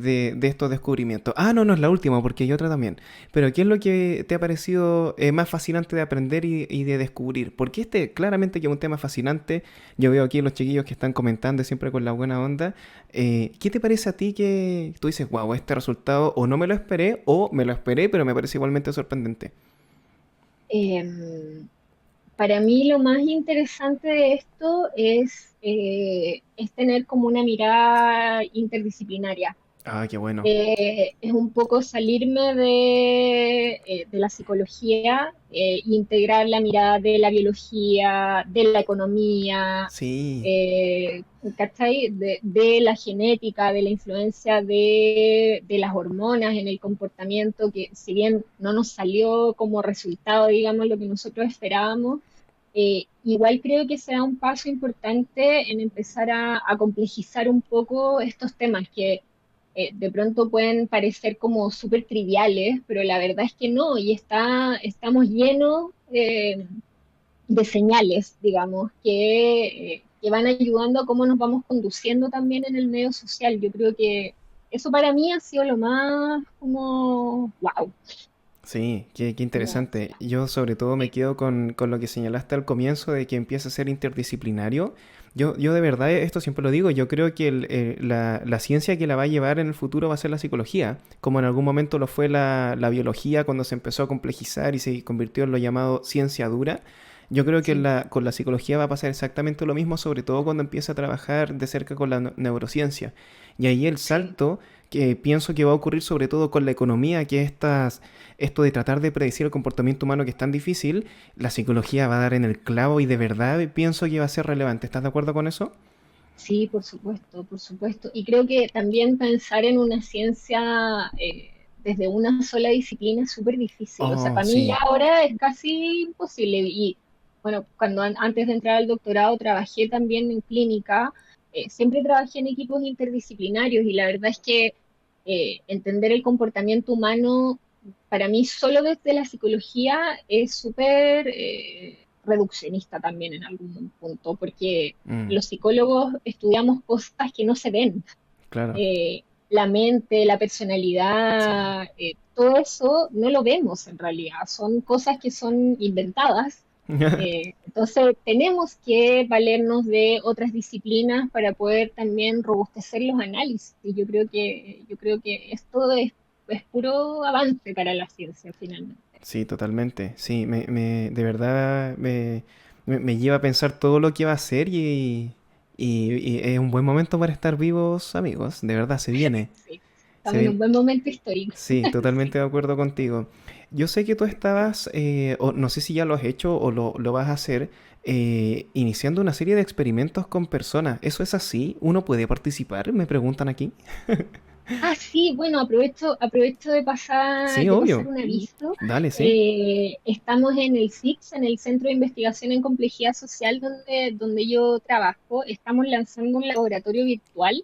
de estos descubrimientos? Ah, no, no es la última, porque hay otra también. Pero ¿qué es lo que te ha parecido más fascinante de aprender y de descubrir? Porque este claramente que es un tema fascinante. Yo veo aquí los chiquillos que están comentando siempre con la buena onda. ¿Qué te parece a ti que tú dices, wow, este resultado o no me lo esperé o me lo esperé, pero me parece igualmente sorprendente? Em, para mí lo más interesante de esto es tener como una mirada interdisciplinaria. Ah, qué bueno. Es un poco salirme de la psicología, integrar la mirada de la biología, de la economía, Sí, eh, ¿cachai? De la genética, de la influencia de las hormonas en el comportamiento, que si bien no nos salió como resultado, digamos, lo que nosotros esperábamos, igual creo que será un paso importante en empezar a complejizar un poco estos temas que de pronto pueden parecer como súper triviales, pero la verdad es que no, estamos llenos de señales, digamos, que van ayudando a cómo nos vamos conduciendo también en el medio social. Yo creo que eso para mí ha sido lo más como, wow, sí, qué como, interesante. Yo sobre todo me sí, quedo con lo que señalaste al comienzo de que empieza a ser interdisciplinario. Yo de verdad, esto siempre lo digo, yo creo que la ciencia que la va a llevar en el futuro va a ser la psicología, como en algún momento lo fue la biología cuando se empezó a complejizar y se convirtió en lo llamado ciencia dura. Yo creo que sí, con la psicología va a pasar exactamente lo mismo, sobre todo cuando empieza a trabajar de cerca con la neurociencia. Y ahí el sí. salto que pienso que va a ocurrir sobre todo con la economía, que esto de tratar de predecir el comportamiento humano que es tan difícil, la psicología va a dar en el clavo y de verdad pienso que va a ser relevante. ¿Estás de acuerdo con eso? Sí, por supuesto, por supuesto. Y creo que también pensar en una ciencia desde una sola disciplina es súper difícil. O sea, Oh, para mí ya sí, ahora es casi imposible. Y bueno, antes de entrar al doctorado trabajé también en clínica. Siempre trabajé en equipos interdisciplinarios y la verdad es que entender el comportamiento humano para mí solo desde la psicología es súper reduccionista también en algún punto, porque mm, los psicólogos estudiamos cosas que no se ven. claro. la mente, la personalidad, todo eso no lo vemos en realidad, son cosas que son inventadas. Entonces tenemos que valernos de otras disciplinas para poder también robustecer los análisis. Y yo creo que esto es puro avance para la ciencia finalmente. Sí, totalmente. Sí, de verdad me lleva a pensar todo lo que va a hacer y es un buen momento para estar vivos, amigos. De verdad, se viene. Sí, Se estamos en un viene. buen momento histórico. Sí, Sí. totalmente de acuerdo contigo. Yo sé que tú estabas, o no sé si ya lo has hecho o lo vas a hacer, iniciando una serie de experimentos con personas. ¿Eso es así? ¿Uno puede participar? Me preguntan aquí. Ah, sí, bueno, aprovecho Sí, de pasar obvio. un aviso. Dale, sí. Estamos en el CICS, en el Centro de Investigación en Complejidad Social, donde yo trabajo. Estamos lanzando un laboratorio virtual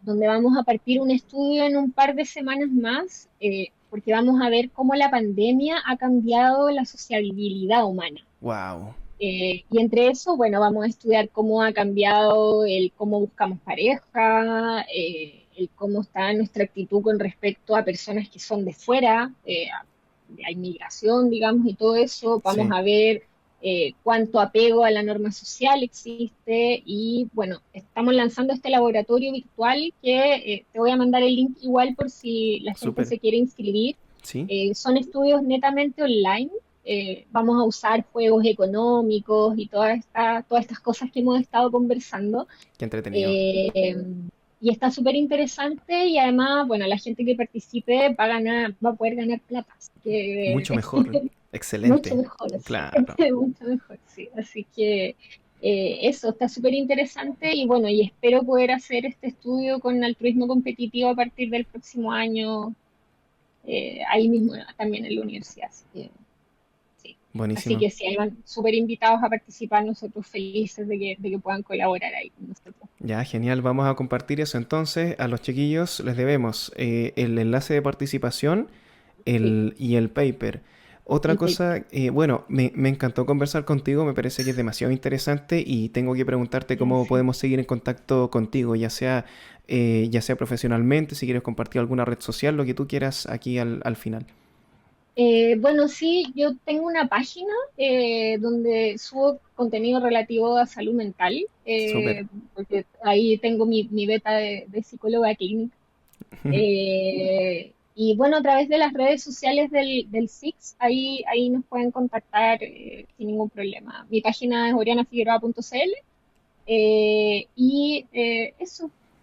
donde vamos a partir un estudio en un par de semanas más, porque vamos a ver cómo la pandemia ha cambiado la sociabilidad humana. Wow. Y entre eso, bueno, vamos a estudiar cómo ha cambiado el cómo buscamos pareja, el cómo está nuestra actitud con respecto a personas que son de fuera, de la inmigración, digamos, y todo eso. Vamos Sí, a ver cuánto apego a la norma social existe y, bueno, estamos lanzando este laboratorio virtual que te voy a mandar el link igual por si la gente súper. se quiere inscribir. Sí, Son estudios netamente online. Vamos a usar juegos económicos y todas estas cosas que hemos estado conversando. qué entretenido. Eh, y está súper interesante y además, bueno, la gente que participe va a poder ganar plata. Así que Mucho mejor. mucho Excelente. mejor, así. Claro. Mucho mejor, sí. Así que eso está súper interesante y bueno, y espero poder hacer este estudio con altruismo competitivo a partir del próximo año, ahí mismo también en la universidad. Así que sí. Así Buenísimo. que sí, ahí van súper invitados a participar, nosotros felices de que puedan colaborar ahí con nosotros. Ya, genial. Vamos a compartir eso entonces. A los chiquillos les debemos el enlace de participación Sí, y el paper. Otra el paper. cosa, bueno, me encantó conversar contigo, me parece que es demasiado interesante y tengo que preguntarte cómo Sí. podemos seguir en contacto contigo, ya sea profesionalmente, si quieres compartir alguna red social, lo que tú quieras aquí al final. Bueno, sí, yo tengo una página donde subo contenido relativo a salud mental, Súper. porque ahí tengo mi beta de psicóloga clínica. Y bueno, a través de las redes sociales del SIX, ahí nos pueden contactar sin ningún problema. Mi página es orianafigueroa.cl.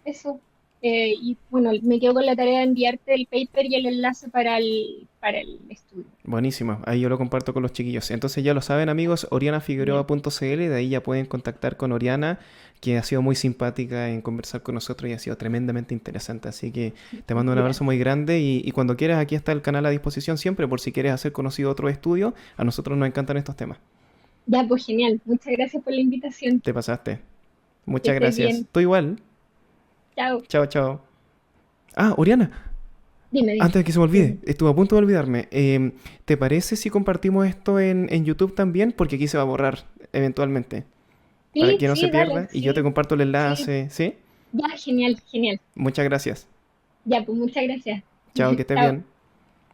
Eso. Y bueno, me quedo con la tarea de enviarte el paper y el enlace para el estudio. Buenísimo, ahí yo lo comparto con los chiquillos. Entonces ya lo saben amigos, Genial. orianafigueroa.cl, de ahí ya pueden contactar con Oriana, que ha sido muy simpática en conversar con nosotros y ha sido tremendamente interesante. Así que te mando un abrazo Gracias. muy grande y cuando quieras aquí está el canal a disposición siempre por si quieres hacer conocido otro estudio. A nosotros nos encantan estos temas. Ya, pues genial. Muchas gracias por la invitación. Te pasaste. Que Muchas estés gracias. bien. Tú igual. Chao. Chao, chao. Ah, Oriana, Dime. antes de que se me olvide, Dime. estuve a punto de olvidarme. ¿Te parece si compartimos esto en YouTube también? Porque aquí se va a borrar eventualmente. Para Sí, que no se sí, dale. pierda y yo te Sí, comparto el sí. enlace, ¿sí? Ya, genial, genial. Muchas gracias. Ya, pues muchas gracias. Chao, que estés Chao. bien.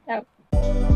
Chao.